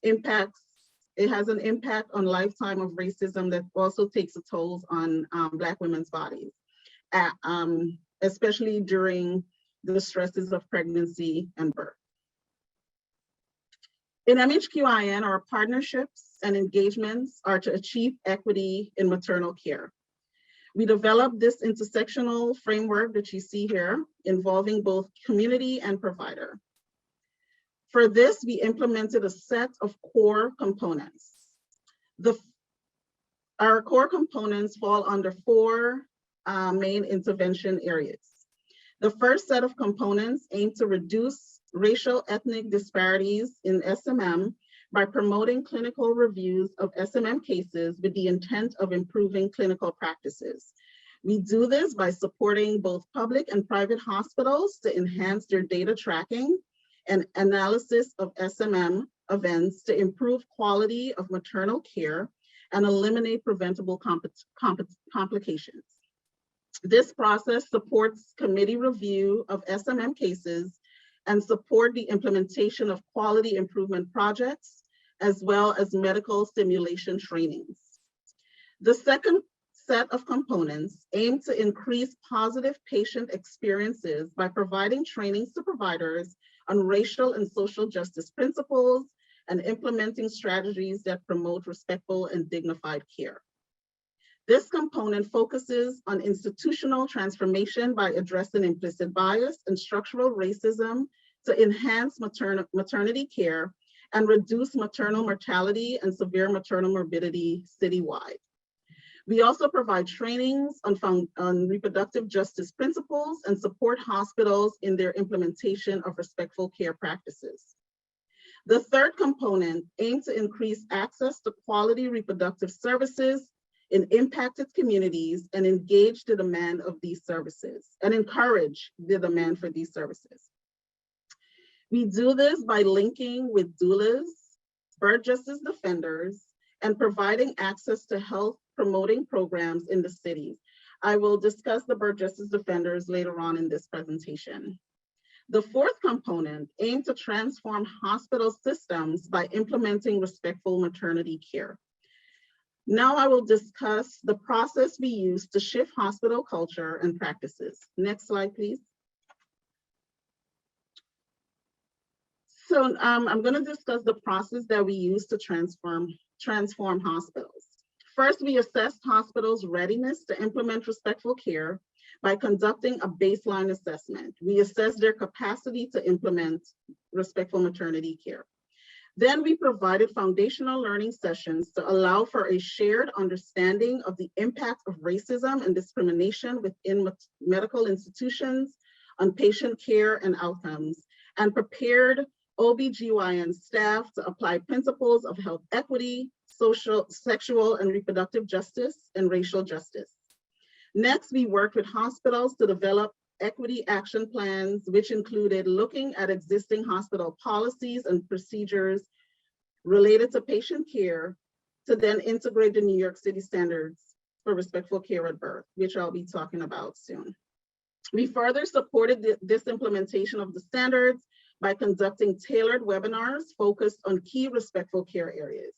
it has an impact on lifetime of racism that also takes a toll on Black women's bodies, especially during the stresses of pregnancy and birth. In MHQIN, our partnerships and engagements are to achieve equity in maternal care. We developed this intersectional framework that you see here, involving both community and provider. For this, we implemented a set of core components. Our core components fall under 4 main intervention areas. The first set of components aim to reduce racial ethnic disparities in SMM by promoting clinical reviews of SMM cases with the intent of improving clinical practices. We do this by supporting both public and private hospitals to enhance their data tracking and analysis of SMM events to improve quality of maternal care and eliminate preventable complications. This process supports committee review of SMM cases and support the implementation of quality improvement projects, as well as medical simulation trainings. The second set of components aim to increase positive patient experiences by providing trainings to providers on racial and social justice principles and implementing strategies that promote respectful and dignified care. This component focuses on institutional transformation by addressing implicit bias and structural racism to enhance maternity care and reduce maternal mortality and severe maternal morbidity citywide. We also provide trainings on reproductive justice principles and support hospitals in their implementation of respectful care practices. The third component aimed to increase access to quality reproductive services in impacted communities and engage the demand of these services and encourage the demand for these services. We do this by linking with doulas, birth justice defenders, and providing access to health promoting programs in the cities. I will discuss the birth justice defenders later on in this presentation. The fourth component aimed to transform hospital systems by implementing respectful maternity care. Now I will discuss the process we use to shift hospital culture and practices. Next slide, please. So I'm going to discuss the process that we use to transform hospitals. First, we assessed hospitals' readiness to implement respectful care by conducting a baseline assessment. We assessed their capacity to implement respectful maternity care. Then we provided foundational learning sessions to allow for a shared understanding of the impact of racism and discrimination within medical institutions on patient care and outcomes, and prepared OBGYN staff to apply principles of health equity, social, sexual, and reproductive justice, and racial justice. Next, we worked with hospitals to develop equity action plans, which included looking at existing hospital policies and procedures related to patient care to then integrate the New York City standards for respectful care at birth, which I'll be talking about soon. We further supported this implementation of the standards by conducting tailored webinars focused on key respectful care areas.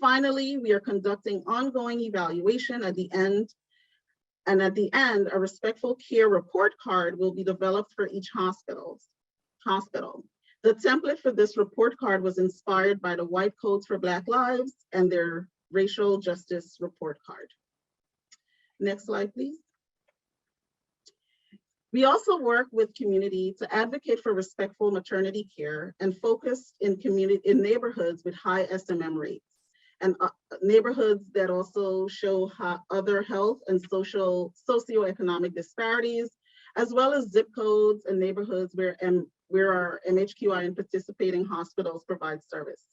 Finally, we are conducting ongoing evaluation at the end, and at the end, a respectful care report card will be developed for each hospital. The template for this report card was inspired by the White Codes for Black Lives and their racial justice report card. Next slide, please. We also work with community to advocate for respectful maternity care and focus in neighborhoods with high SMM rates, and neighborhoods that also show other health and socioeconomic disparities, as well as zip codes and neighborhoods where our MHQI and participating hospitals provide service.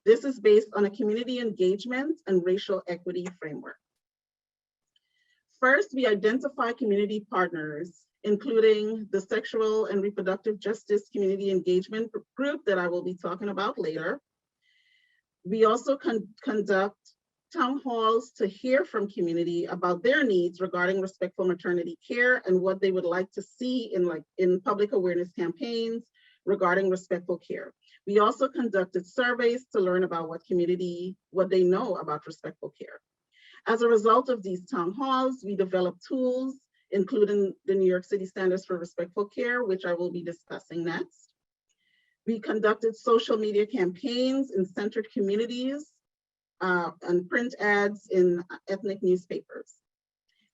This is based on a community engagement and racial equity framework. First, we identify community partners, including the Sexual and Reproductive Justice Community Engagement Group that I will be talking about later. We also conduct town halls to hear from community about their needs regarding respectful maternity care and what they would like to see in public awareness campaigns regarding respectful care. We also conducted surveys to learn about what they know about respectful care. As a result of these town halls, we developed tools, including the New York City Standards for Respectful Care, which I will be discussing next. We conducted social media campaigns in centered communities and print ads in ethnic newspapers.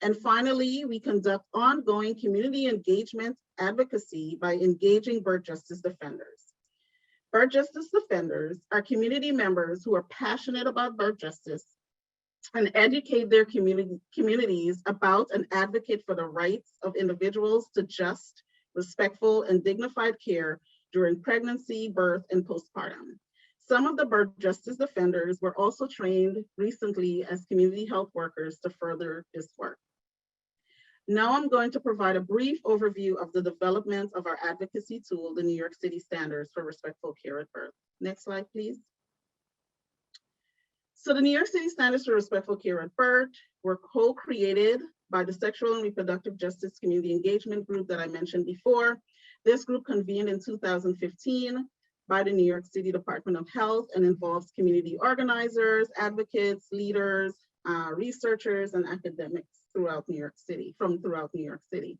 And finally, we conduct ongoing community engagement advocacy by engaging birth justice defenders. Birth justice defenders are community members who are passionate about birth justice and educate their communities about and advocate for the rights of individuals to just, respectful, and dignified care during pregnancy, birth, and postpartum. Some of the birth justice defenders were also trained recently as community health workers to further this work. Now I'm going to provide a brief overview of the development of our advocacy tool, the New York City Standards for Respectful Care at Birth. Next slide, please. So the New York City Standards for Respectful Care at Birth were co-created by the Sexual and Reproductive Justice Community Engagement Group that I mentioned before. This group convened in 2015 by the New York City Department of Health and involves community organizers, advocates, leaders, researchers, and academics throughout New York City, from throughout New York City.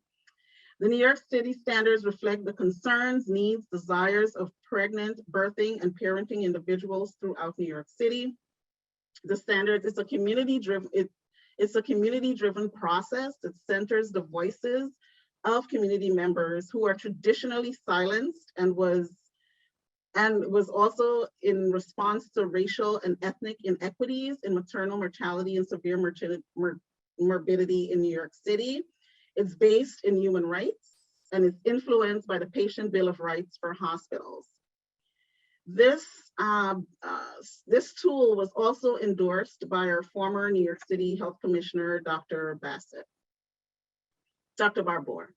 The New York City standards reflect the concerns, needs, desires of pregnant, birthing, and parenting individuals throughout New York City. The standards is a community-driven process that centers the voices of community members who are traditionally silenced and was also in response to racial and ethnic inequities in maternal mortality and severe morbidity in New York City. It's based in human rights and is influenced by the Patient Bill of Rights for hospitals. This, this tool was also endorsed by our former New York City Health Commissioner, Dr. Barbour.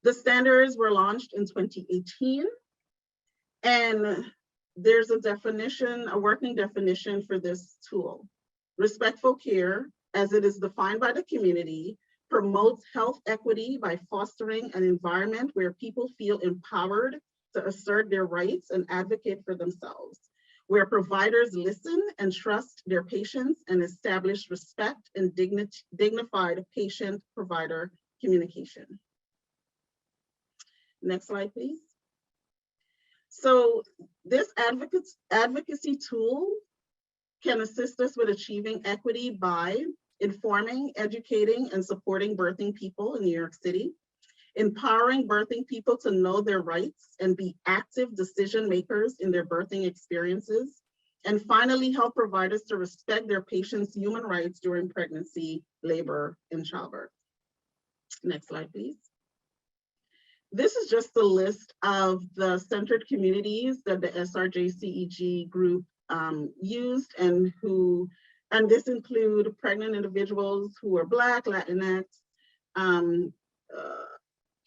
The standards were launched in 2018, and there's a definition, a working definition for this tool. Respectful care, as it is defined by the community, promotes health equity by fostering an environment where people feel empowered to assert their rights and advocate for themselves, where providers listen and trust their patients and establish respect and dignified patient-provider communication. Next slide, please. So this advocacy tool can assist us with achieving equity by informing, educating, and supporting birthing people in New York City, empowering birthing people to know their rights and be active decision makers in their birthing experiences, and finally help providers to respect their patients' human rights during pregnancy, labor, and childbirth. Next slide, please. This is just the list of the centered communities that the SRJ-CEG group used and this include pregnant individuals who are Black, Latinx,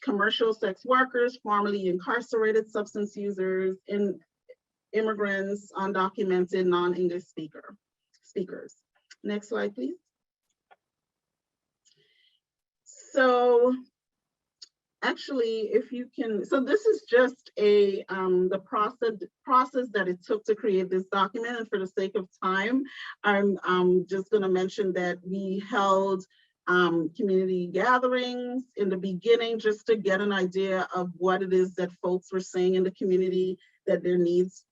commercial sex workers, formerly incarcerated substance users, and immigrants, undocumented, non-English speakers. Next slide, please. So actually, if you can, so this is just the process that it took to create this document. And for the sake of time, I'm just going to mention that we held community gatherings in the beginning just to get an idea of what it is that folks were saying in the community that their needs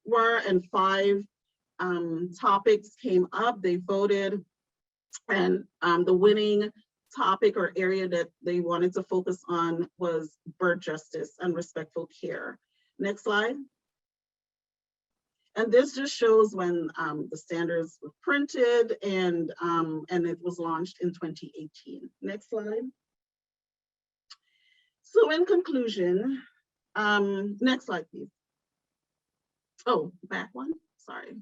were, and 5 topics came up. They voted, and the winning topic or area that they wanted to focus on was birth justice and respectful care. Next slide. And this just shows when the standards were printed and it was launched in 2018. Next slide. So in conclusion, next slide, please. Oh, back one, sorry.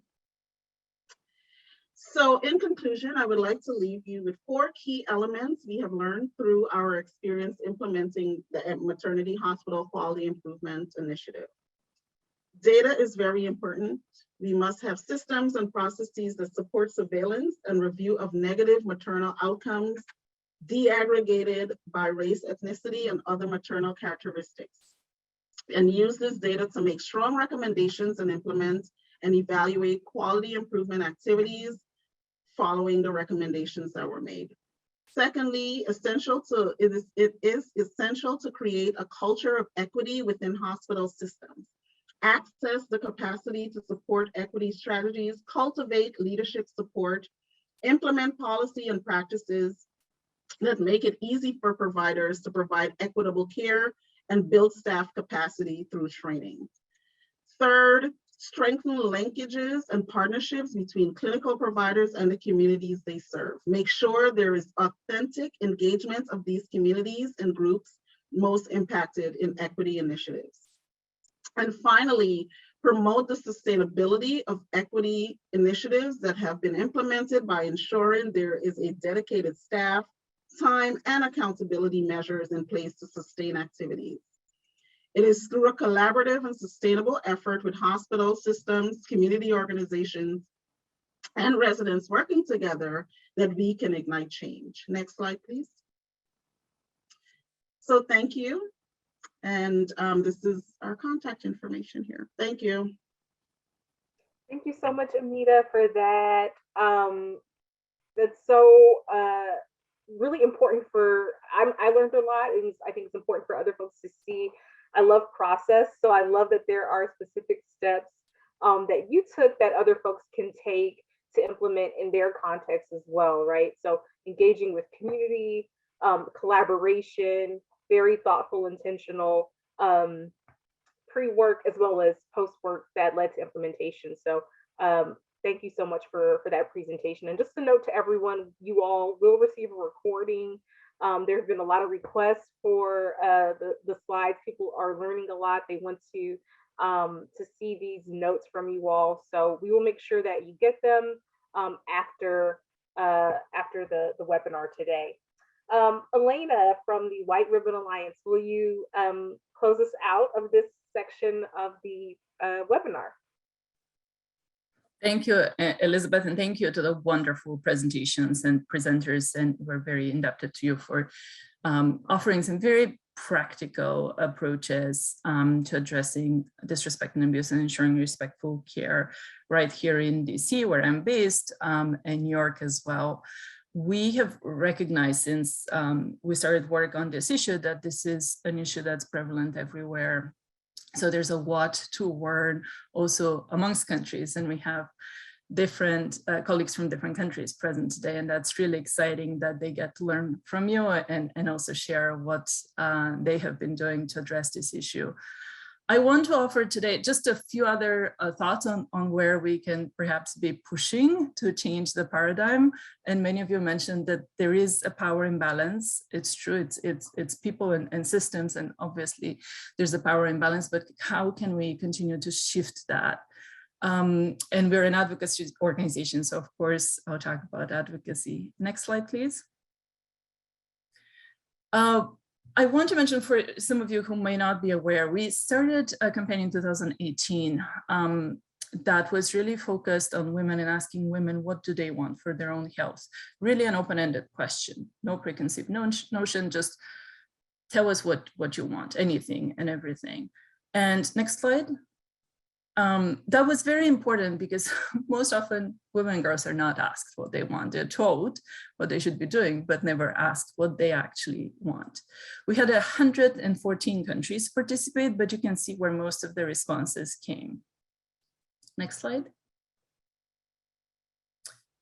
So in conclusion, I would like to leave you with 4 key elements we have learned through our experience implementing the Maternity Hospital Quality Improvement Initiative. Data is very important. We must have systems and processes that support surveillance and review of negative maternal outcomes, deaggregated by race, ethnicity, and other maternal characteristics, and use this data to make strong recommendations and implement and evaluate quality improvement activities following the recommendations that were made. Secondly, it is essential to create a culture of equity within hospital systems, access the capacity to support equity strategies, cultivate leadership support, implement policy and practices that make it easy for providers to provide equitable care, and build staff capacity through training. Third, strengthen linkages and partnerships between clinical providers and the communities they serve. Make sure there is authentic engagement of these communities and groups most impacted in equity initiatives. And finally, promote the sustainability of equity initiatives that have been implemented by ensuring there is a dedicated staff, time, and accountability measures in place to sustain activities. It is through a collaborative and sustainable effort with hospital systems, community organizations, and residents working together that we can ignite change. Next slide, please. So thank you. And this is our contact information here. Thank you. Thank you so much, Amita, for that. That's so really important I learned a lot, and I think it's important for other folks to see. I love process, so I love that there are specific steps that you took that other folks can take to implement in their context as well, right? So engaging with community, collaboration, very thoughtful, intentional pre-work as well as post-work that led to implementation. So thank you so much for that presentation. And just a note to everyone, you all will receive a recording. There have been a lot of requests for the slides. People are learning a lot. They want to to see these notes from you all. So we will make sure that you get them after the webinar today. Elena from the White Ribbon Alliance, will you close us out of this section of the webinar? Thank you, Elizabeth, and thank you to the wonderful presentations and presenters. And we're very indebted to you for offering some very practical approaches to addressing disrespect and abuse and ensuring respectful care right here in DC, where I'm based, and New York as well. We have recognized since we started work on this issue that this is an issue that's prevalent everywhere. So there's a lot to learn also amongst countries, and we have different colleagues from different countries present today, and that's really exciting that they get to learn from you and also share what they have been doing to address this issue. I want to offer today just a few other thoughts on where we can perhaps be pushing to change the paradigm. And many of you mentioned that there is a power imbalance. It's true, it's people and systems, and obviously there's a power imbalance, but how can we continue to shift that? And we're an advocacy organization, so of course I'll talk about advocacy. Next slide, please. I want to mention for some of you who may not be aware, we started a campaign in 2018 that was really focused on women and asking women what do they want for their own health. Really an open-ended question, no preconceived notion, just tell us what you want, anything and everything. And next slide. That was very important because most often women and girls are not asked what they want. They're told what they should be doing, but never asked what they actually want. We had 114 countries participate, but you can see where most of the responses came. Next slide.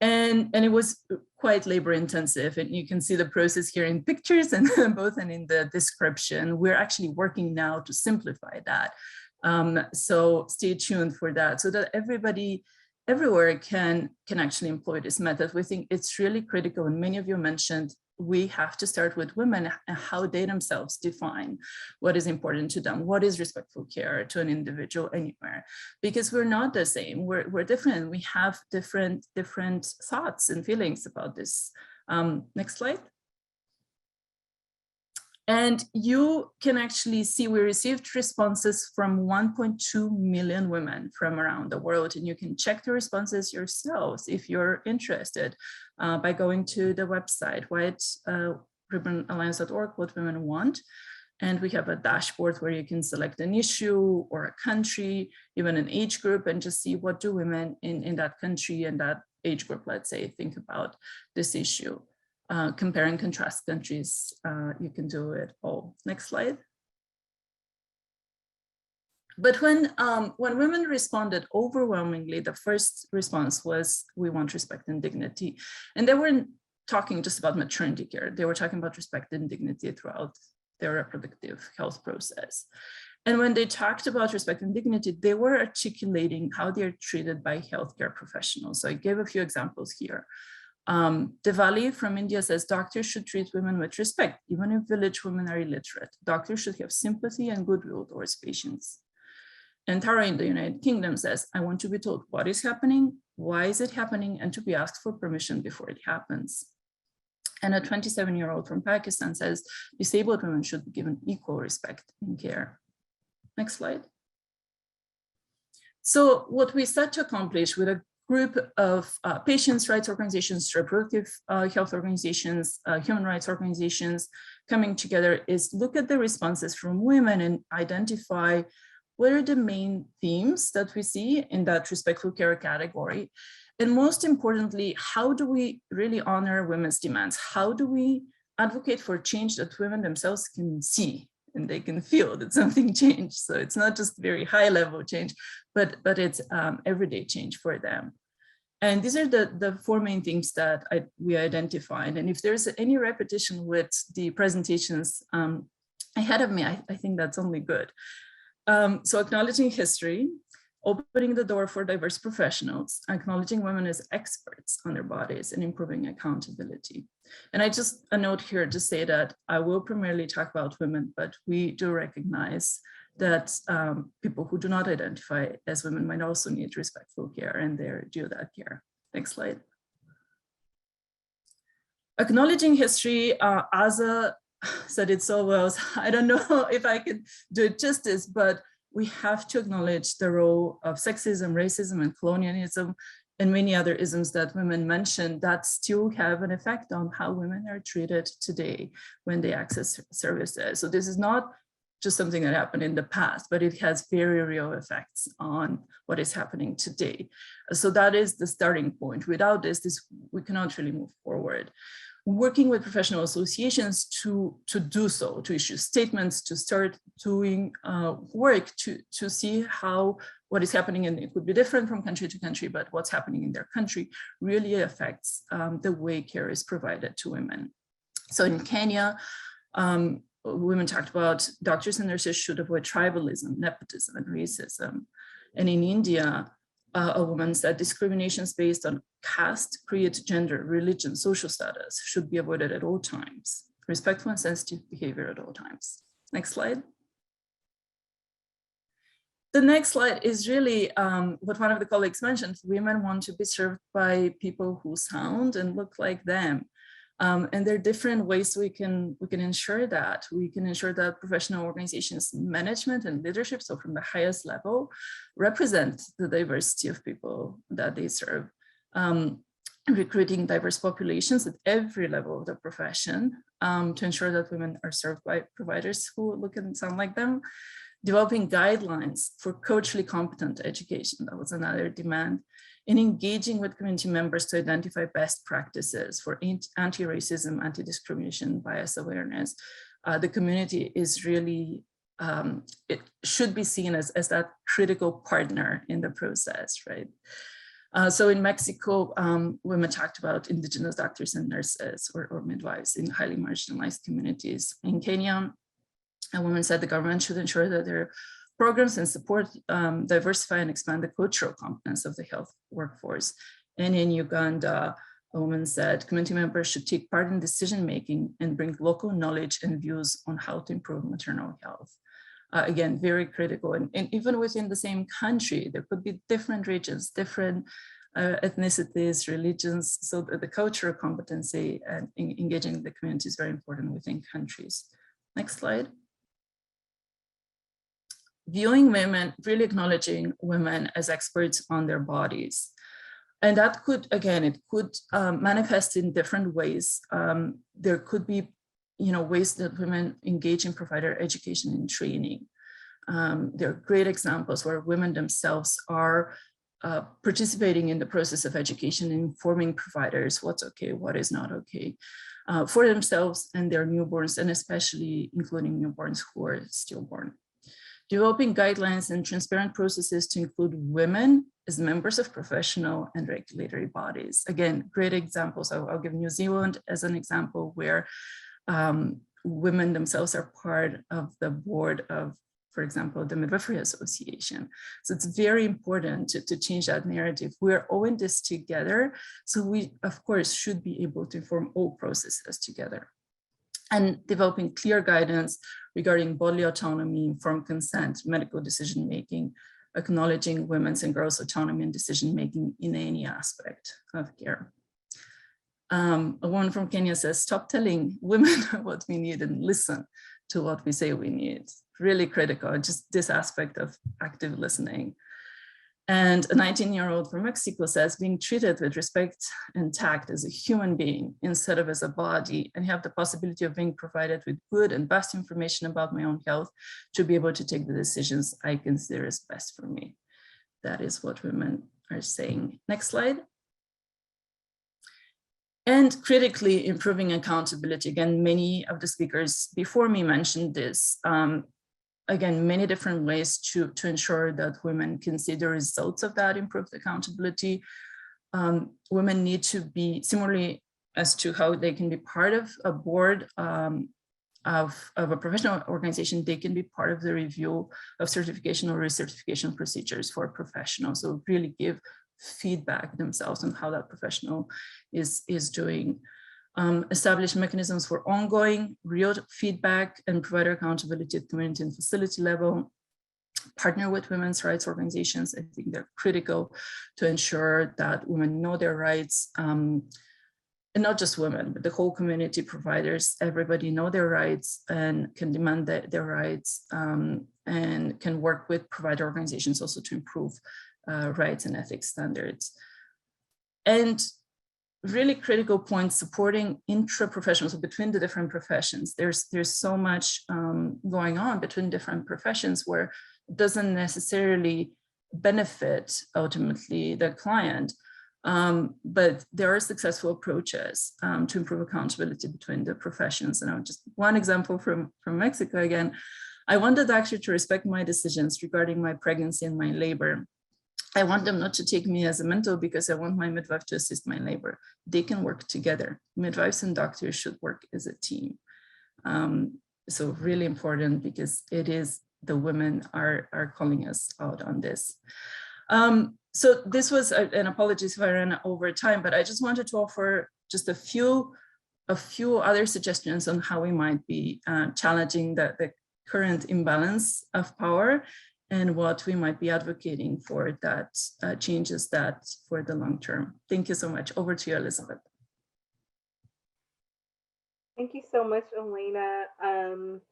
And it was quite labor intensive, and you can see the process here in pictures and both and in the description. We're actually working now to simplify that. So stay tuned for that so that everybody everywhere can actually employ this method. We think it's really critical, and many of you mentioned we have to start with women and how they themselves define what is important to them, what is respectful care to an individual anywhere, because we're not the same, we're different, we have different thoughts and feelings about this. Next slide. And you can actually see we received responses from 1.2 million women from around the world, and you can check the responses yourselves if you're interested by going to the website, whiteribbonalliance.org, what women want. And we have a dashboard where you can select an issue or a country, even an age group, and just see what do women in that country and that age group, let's say, think about this issue. Compare and contrast countries, you can do it all. Next slide. But when women responded overwhelmingly, the first response was, we want respect and dignity. And they weren't talking just about maternity care. They were talking about respect and dignity throughout their reproductive health process. And when they talked about respect and dignity, they were articulating how they're treated by healthcare professionals. So I gave a few examples here. Diwali from India says doctors should treat women with respect, even if village women are illiterate. Doctors should have sympathy and goodwill towards patients. And Tara in the United Kingdom says, I want to be told what is happening, why is it happening, and to be asked for permission before it happens. And a 27-year-old from Pakistan says, disabled women should be given equal respect in care. Next slide. So what we set to accomplish with a group of patients' rights organizations, reproductive health organizations, human rights organizations coming together is look at the responses from women and identify what are the main themes that we see in that respectful care category. And most importantly, how do we really honor women's demands? How do we advocate for change that women themselves can see and they can feel that something changed? So it's not just very high level change, but it's everyday change for them. And these are the four main things that we identified. And if there's any repetition with the presentations ahead of me, I think that's only good. So acknowledging history, opening the door for diverse professionals, acknowledging women as experts on their bodies, and improving accountability. And I just a note here to say that I will primarily talk about women, but we do recognize that people who do not identify as women might also need respectful care, and they're due that care. Next slide. Acknowledging history, Aza said it so well. I don't know if I could do it justice, but we have to acknowledge the role of sexism, racism, and colonialism, and many other isms that women mentioned that still have an effect on how women are treated today when they access services. So this is not just something that happened in the past, but it has very real effects on what is happening today. So that is the starting point. Without this we cannot really move forward. Working with professional associations to do so, to issue statements, to start doing work to see how what is happening, and it could be different from country to country, but what's happening in their country really affects the way care is provided to women. So in Kenya, women talked about doctors and nurses should avoid tribalism, nepotism, and racism. And in India, a woman said discriminations based on caste, creed, gender, religion, social status should be avoided at all times. Respectful and sensitive behavior at all times. Next slide. The next slide is really what one of the colleagues mentioned. Women want to be served by people who sound and look like them. And there are different ways we can ensure that. We can ensure that professional organizations, management and leadership, so from the highest level, represent the diversity of people that they serve. Recruiting diverse populations at every level of the profession to ensure that women are served by providers who look and sound like them. Developing guidelines for culturally competent education, that was another demand. In engaging with community members to identify best practices for anti-racism, anti-discrimination, bias awareness. The community is really, it should be seen as that critical partner in the process, right? So in Mexico, women talked about indigenous doctors and nurses or midwives in highly marginalized communities. In Kenya, a woman said the government should ensure that their programs and support diversify and expand the cultural competence of the health workforce. And in Uganda, a woman said community members should take part in decision-making and bring local knowledge and views on how to improve maternal health. Again, very critical. And even within the same country, there could be different regions, different ethnicities, religions. So the cultural competency and engaging the community is very important within countries. Next slide. Viewing women, really acknowledging women as experts on their bodies. And that could, again, it could manifest in different ways. There could be, ways that women engage in provider education and training. There are great examples where women themselves are participating in the process of education, informing providers what's okay, what is not okay, for themselves and their newborns, and especially including newborns who are stillborn. Developing guidelines and transparent processes to include women as members of professional and regulatory bodies. Again, great examples. I'll give New Zealand as an example where women themselves are part of the board of, for example, the Midwifery Association. So it's very important to change that narrative. We're all in this together. So we, of course, should be able to inform all processes together. And developing clear guidance regarding bodily autonomy, informed consent, medical decision-making, acknowledging women's and girls' autonomy and decision-making in any aspect of care. A woman from Kenya says, stop telling women what we need and listen to what we say we need. Really critical, just this aspect of active listening. And a 19-year-old from Mexico says, being treated with respect and tact as a human being instead of as a body, and have the possibility of being provided with good and best information about my own health to be able to take the decisions I consider is best for me. That is what women are saying. Next slide. And critically improving accountability. Again, many of the speakers before me mentioned this. Again, many different ways to ensure that women can see the results of that improved accountability. Women need to be, similarly as to how they can be part of a board of a professional organization, they can be part of the review of certification or recertification procedures for professionals. So really give feedback themselves on how that professional is doing. Establish mechanisms for ongoing real feedback and provider accountability at community and facility level. partner with women's rights organizations. I think they're critical to ensure that women know their rights, and not just women, but the whole community, providers, everybody know their rights and can demand their rights, and can work with provider organizations also to improve rights and ethics standards. And really critical point, supporting intra-professionals, so between the different professions. There's so much going on between different professions where it doesn't necessarily benefit ultimately the client, but there are successful approaches to improve accountability between the professions. And just one example from Mexico again, I wanted the doctor to respect my decisions regarding my pregnancy and my labor. I want them not to take me as a mentor because I want my midwife to assist my labor. They can work together. Midwives and doctors should work as a team. So really important, because it is the women are calling us out on this. So this was, and apologies if I ran over time, but I just wanted to offer just a few other suggestions on how we might be challenging the current imbalance of power, and what we might be advocating for that changes that for the long term. Thank you so much. Over to you, Elizabeth. Thank you so much, Elena.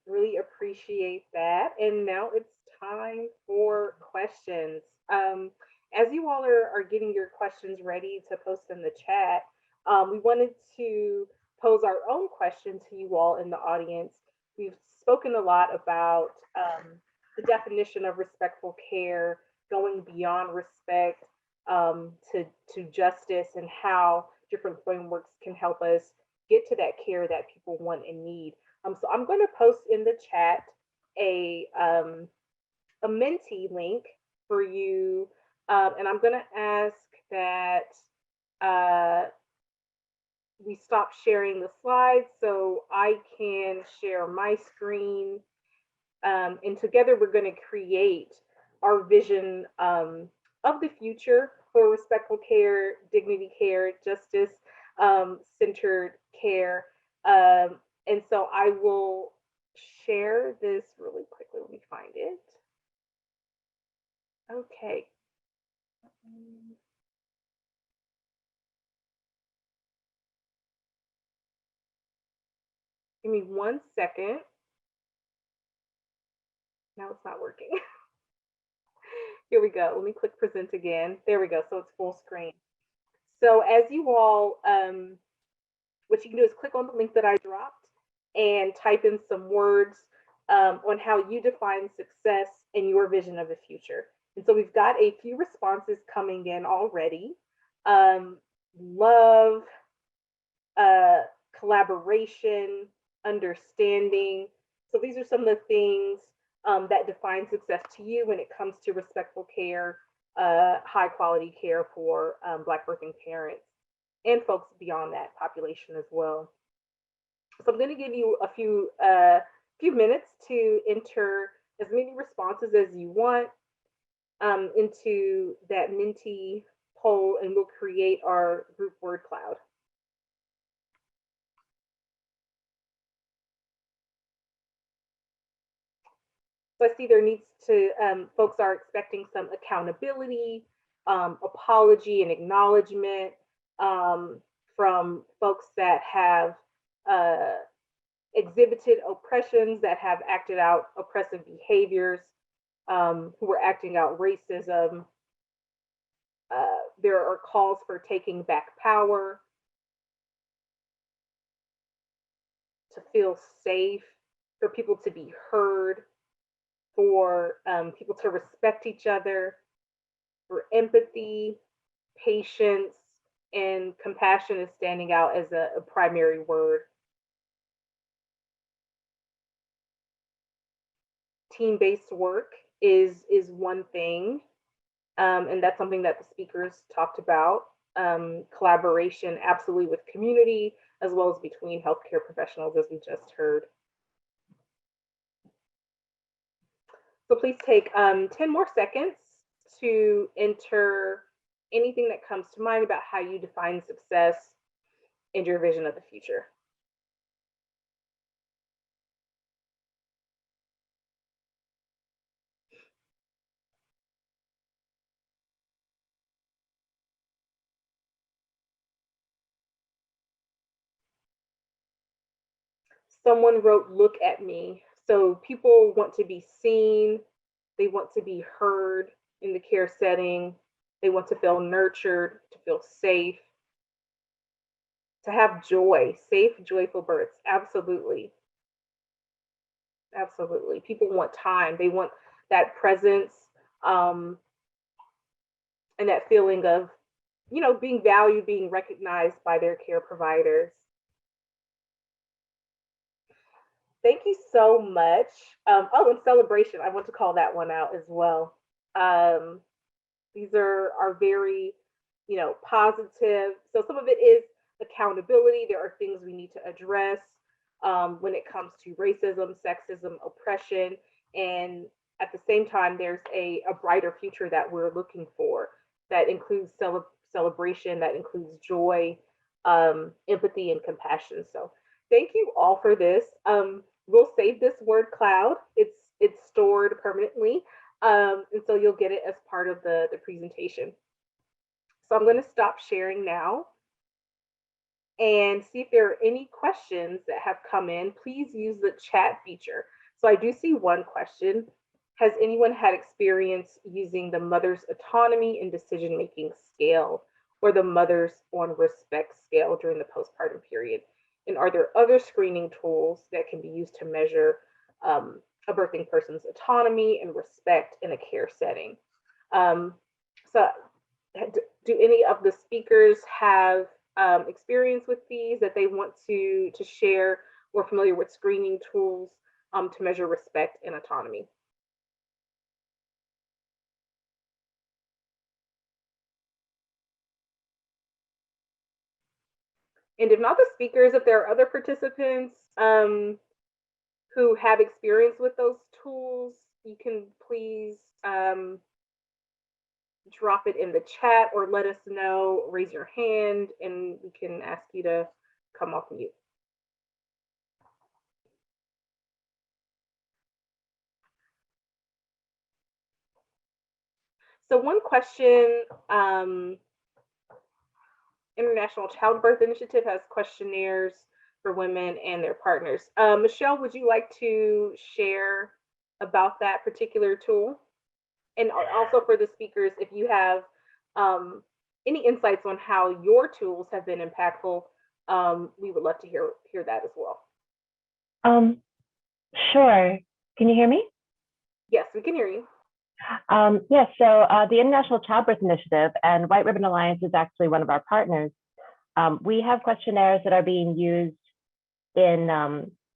Really appreciate that. And now it's time for questions. As you all are getting your questions ready to post in the chat, we wanted to pose our own question to you all in the audience. We've spoken a lot about the definition of respectful care, going beyond respect to justice, and how different frameworks can help us get to that care that people want and need. So I'm going to post in the chat a Menti link for you, and I'm going to ask that we stop sharing the slides so I can share my screen. And together we're going to create our vision of the future for respectful care, dignity care, justice centered care. And so I will share this really quickly. Let me find it. Okay. Give me 1 second. Now it's not working. Here we go. Let me click present again. There we go. So it's full screen. So as you all, what you can do is click on the link that I dropped and type in some words on how you define success in your vision of the future. And so we've got a few responses coming in already. Love, collaboration, understanding. So these are some of the things that define success to you when it comes to respectful care, high quality care for Black birthing parents and folks beyond that population as well. So I'm going to give you a few minutes to enter as many responses as you want into that Menti poll, and we'll create our group word cloud. So I see there needs to, folks are expecting some accountability, apology and acknowledgement from folks that have exhibited oppressions, that have acted out oppressive behaviors, who are acting out racism. There are calls for taking back power, to feel safe, for people to be heard, for people to respect each other, for empathy, patience, and compassion is standing out as a primary word. Team-based work is one thing, and that's something that the speakers talked about. Collaboration, absolutely, with community, as well as between healthcare professionals, as we just heard. So please take 10 more seconds to enter anything that comes to mind about how you define success and your vision of the future. someone wrote, "Look at me." So people want to be seen, they want to be heard in the care setting, they want to feel nurtured, to feel safe, to have joy, safe, joyful births. Absolutely. Absolutely. People want time, they want that presence, um, and that feeling of, being valued, being recognized by their care providers. Thank you so much. And celebration, I want to call that one out as well. Um, these are very, positive. So some of it is accountability. There are things we need to address when it comes to racism, sexism, oppression, and at the same time, there's a brighter future that we're looking for that includes celebration, that includes joy, empathy, and compassion. So thank you all for this. We'll save this word cloud. It's stored permanently, and so you'll get it as part of the presentation. So I'm going to stop sharing now and see if there are any questions that have come in. Please use the chat feature. So I do see one question. Has anyone had experience using the mother's autonomy and decision-making scale or the mother's on respect scale during the postpartum period? And are there other screening tools that can be used to measure a birthing person's autonomy and respect in a care setting? So do any of the speakers have experience with these that they want to share, or familiar with screening tools to measure respect and autonomy? And if not the speakers, if there are other participants who have experience with those tools, you can please drop it in the chat or let us know, raise your hand, and we can ask you to come off mute. So one question, International Childbirth Initiative has questionnaires for women and their partners. Michelle, would you like to share about that particular tool? And also for the speakers, if you have any insights on how your tools have been impactful, we would love to hear that as well. Sure. Can you hear me? Yes, we can hear you. Yes, so the International Childbirth Initiative and White Ribbon Alliance is actually one of our partners. We have questionnaires that are being used in,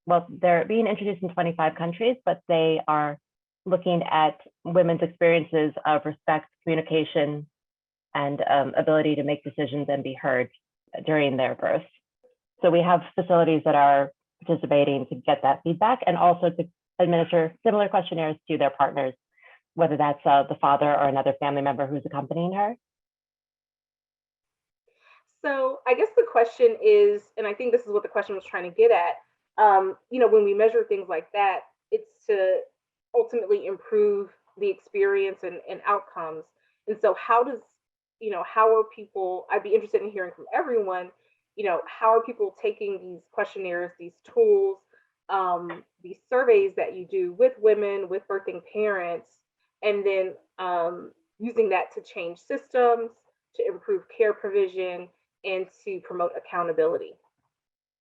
well, they're being introduced in 25 countries, but they are looking at women's experiences of respect, communication, and ability to make decisions and be heard during their birth. So we have facilities that are participating to get that feedback and also to administer similar questionnaires to their partners, whether that's the father or another family member who's accompanying her. So I guess the question is, and I think this is what the question was trying to get at, when we measure things like that, it's to ultimately improve the experience and outcomes. And so how are people, I'd be interested in hearing from everyone, how are people taking these questionnaires, these tools, these surveys that you do with women, with birthing parents, and then using that to change systems, to improve care provision, and to promote accountability.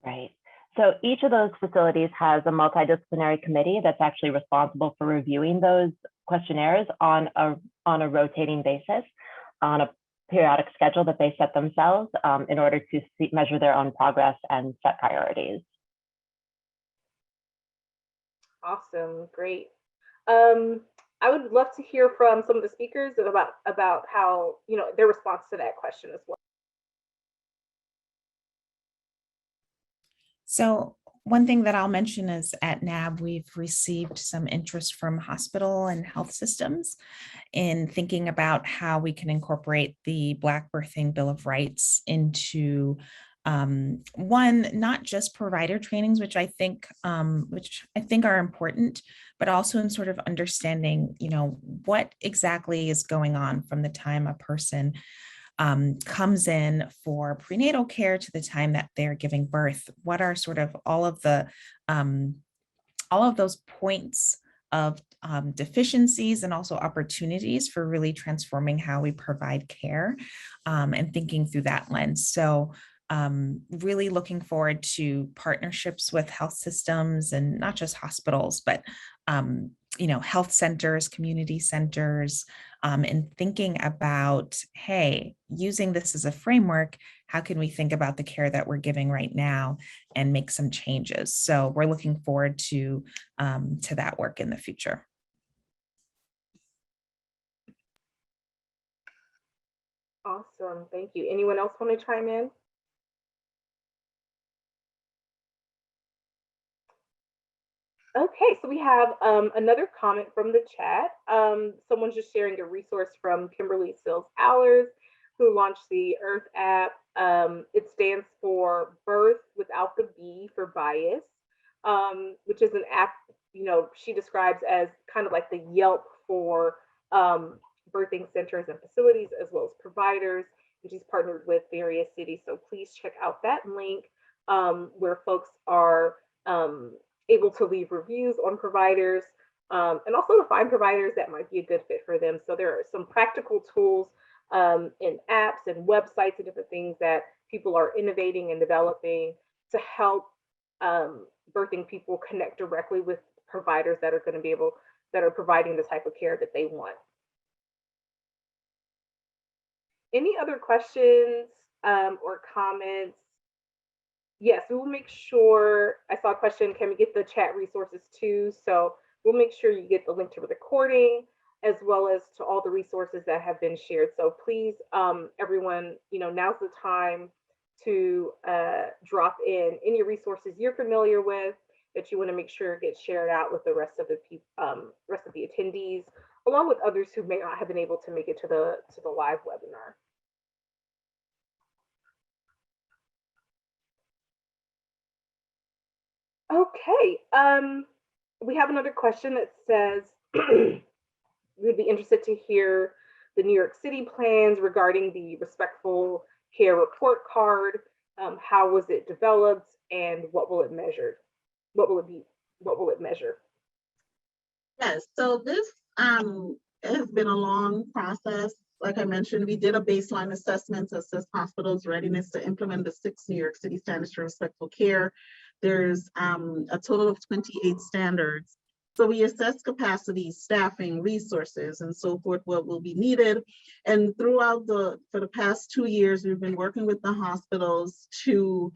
Right. So each of those facilities has a multidisciplinary committee that's actually responsible for reviewing those questionnaires on a rotating basis, on a periodic schedule that they set themselves in order to measure their own progress and set priorities. Awesome, great. I would love to hear from some of the speakers about how, their response to that question as well. So one thing that I'll mention is at NAB, we've received some interest from hospital and health systems in thinking about how we can incorporate the Black Birthing Bill of Rights into one, not just provider trainings, which I think are important, but also in sort of understanding, what exactly is going on from the time a person comes in for prenatal care to the time that they're giving birth. What are sort of all of those points of deficiencies and also opportunities for really transforming how we provide care, and thinking through that lens. So really looking forward to partnerships with health systems, and not just hospitals, but health centers, community centers, and thinking about, hey, using this as a framework, how can we think about the care that we're giving right now and make some changes? So we're looking forward to that work in the future. Awesome, thank you. Anyone else want to chime in? Okay, so we have another comment from the chat. Someone's just sharing a resource from Kimberly Sills-Allers, who launched the Earth app. It stands for Birth Without the B for Bias, which is an app, she describes as kind of like the Yelp for birthing centers and facilities, as well as providers. And she's partnered with various cities. So please check out that link where folks are able to leave reviews on providers, and also to find providers that might be a good fit for them. So there are some practical tools in apps and websites and different things that people are innovating and developing to help birthing people connect directly with providers that are going to that are providing the type of care that they want. Any other questions or comments? Yes, we will make sure. I saw a question, can we get the chat resources too? So we'll make sure you get the link to the recording, as well as to all the resources that have been shared. So please, everyone, now's the time to drop in any resources you're familiar with that you want to make sure get shared out with the rest of the attendees, along with others who may not have been able to make it to the live webinar. Okay, we have another question that says, we'd be interested to hear the New York City plans regarding the Respectful Care Report Card. How was it developed, and what will it measure? What will it be? What will it measure? Yes, so this has been a long process. Like I mentioned, we did a baseline assessment to assess hospitals' readiness to implement the 6 New York City standards for respectful care. There's a total of 28 standards. So we assess capacity, staffing, resources, and so forth, what will be needed. And throughout for the past 2 years, we've been working with the hospitals to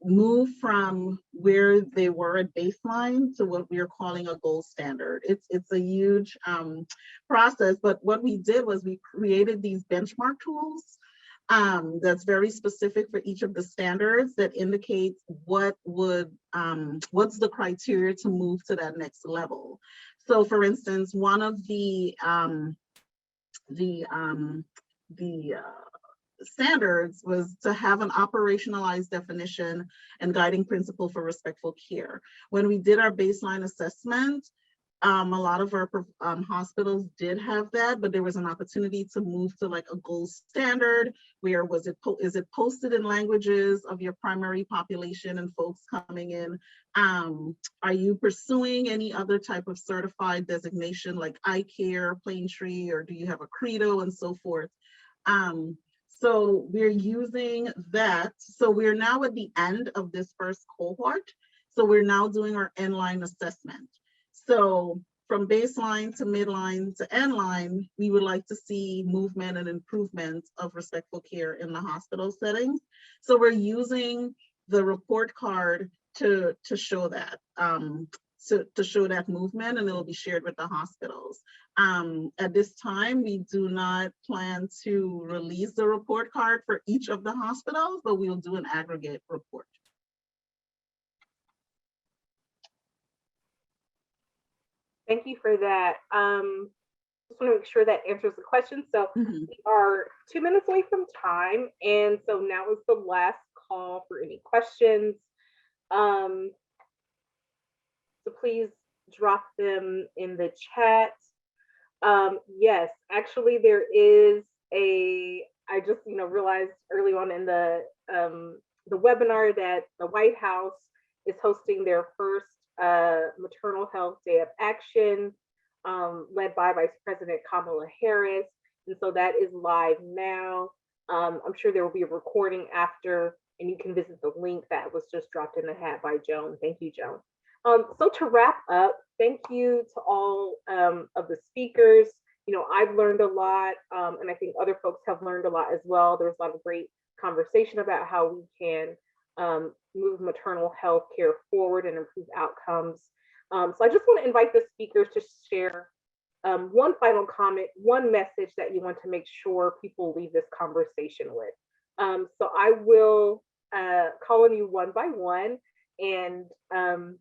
move from where they were at baseline to what we are calling a gold standard. It's a huge process, but what we did was we created these benchmark tools that's very specific for each of the standards that indicates what's the criteria to move to that next level. So for instance, one of the standards was to have an operationalized definition and guiding principle for respectful care. When we did our baseline assessment, a lot of our hospitals did have that, but there was an opportunity to move to like a gold standard. Where is it posted in languages of your primary population and folks coming in? Are you pursuing any other type of certified designation like iCare, Plaintree, or do you have a Credo and so forth? So we're using that. So we're now at the end of this first cohort. So we're now doing our end-line assessment. So from baseline to midline to end line, we would like to see movement and improvement of respectful care in the hospital settings. So we're using the report card to show that, to show that movement, and it'll be shared with the hospitals. At this time, we do not plan to release the report card for each of the hospitals, but we'll do an aggregate report. Thank you for that. Just want to make sure that answers the question. So we are 2 minutes away from time, and so now is the last call for any questions. So please drop them in the chat. Yes, actually there is I just, realized early on in the webinar that the White House is hosting their first maternal health day of action, led by Vice President Kamala Harris. And so that is live now. I'm sure there will be a recording after, and you can visit the link that was just dropped in the hat by Joan. Thank you, Joan. So to wrap up, thank you to all of the speakers. I've learned a lot, and I think other folks have learned a lot as well. There's a lot of great conversation about how we can move maternal health care forward and improve outcomes. So I just want to invite the speakers to share one final comment, one message that you want to make sure people leave this conversation with. So I will call on you one by one, and I'm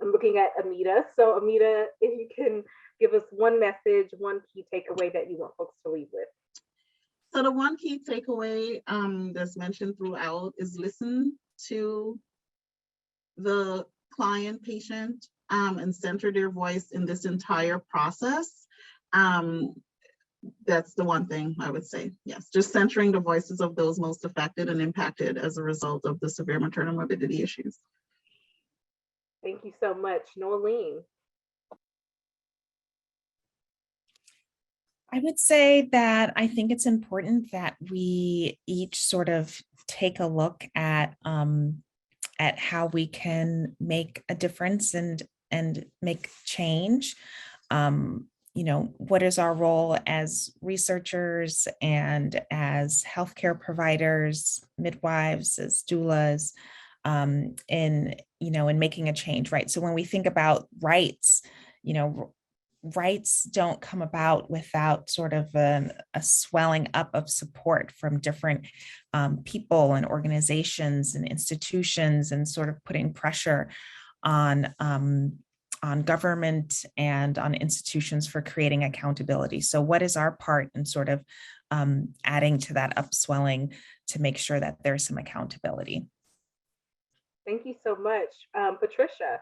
looking at Amita. So Amita, if you can give us one message, one key takeaway that you want folks to leave with. So the one key takeaway that's mentioned throughout is listen to the client, patient, and center their voice in this entire process. That's the one thing I would say. Yes, just centering the voices of those most affected and impacted as a result of the severe maternal morbidity issues. Thank you so much. Noeline. I would say that I think it's important that we each sort of take a look at how we can make a difference and make change. What is our role as researchers and as healthcare providers, midwives, as doulas, in making a change, right? So when we think about rights, rights don't come about without sort of a swelling up of support from different people and organizations and institutions, and sort of putting pressure on government and on institutions for creating accountability. So what is our part in sort of adding to that upswelling to make sure that there's some accountability? Thank you so much. Patricia,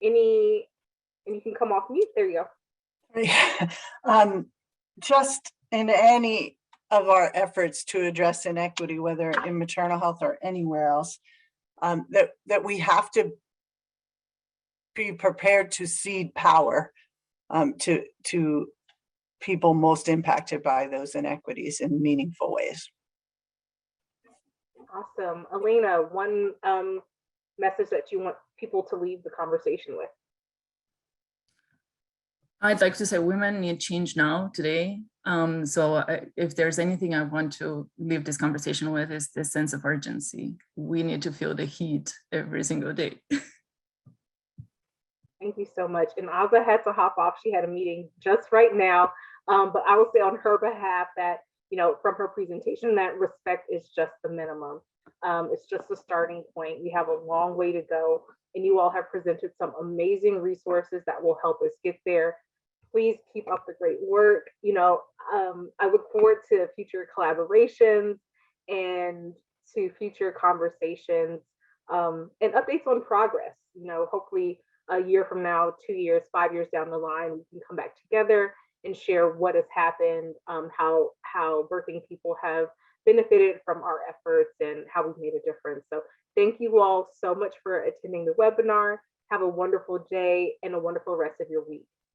and you can come off mute. There you go. Just in any of our efforts to address inequity, whether in maternal health or anywhere else, that we have to be prepared to cede power to people most impacted by those inequities in meaningful ways. Awesome. Elena, one message that you want people to leave the conversation with. I'd like to say women need change now, today. So if there's anything I want to leave this conversation with, is this sense of urgency. We need to feel the heat every single day. Thank you so much. And Azza had to hop off. She had a meeting just right now. But I will say on her behalf that, from her presentation, that respect is just the minimum. It's just the starting point. We have a long way to go. And you all have presented some amazing resources that will help us get there. Please keep up the great work. I look forward to future collaborations and to future conversations and updates on progress. Hopefully a year from now, 2 years, 5 years down the line, we can come back together and share what has happened, how birthing people have benefited from our efforts and how we've made a difference. So thank you all so much for attending the webinar. Have a wonderful day and a wonderful rest of your week.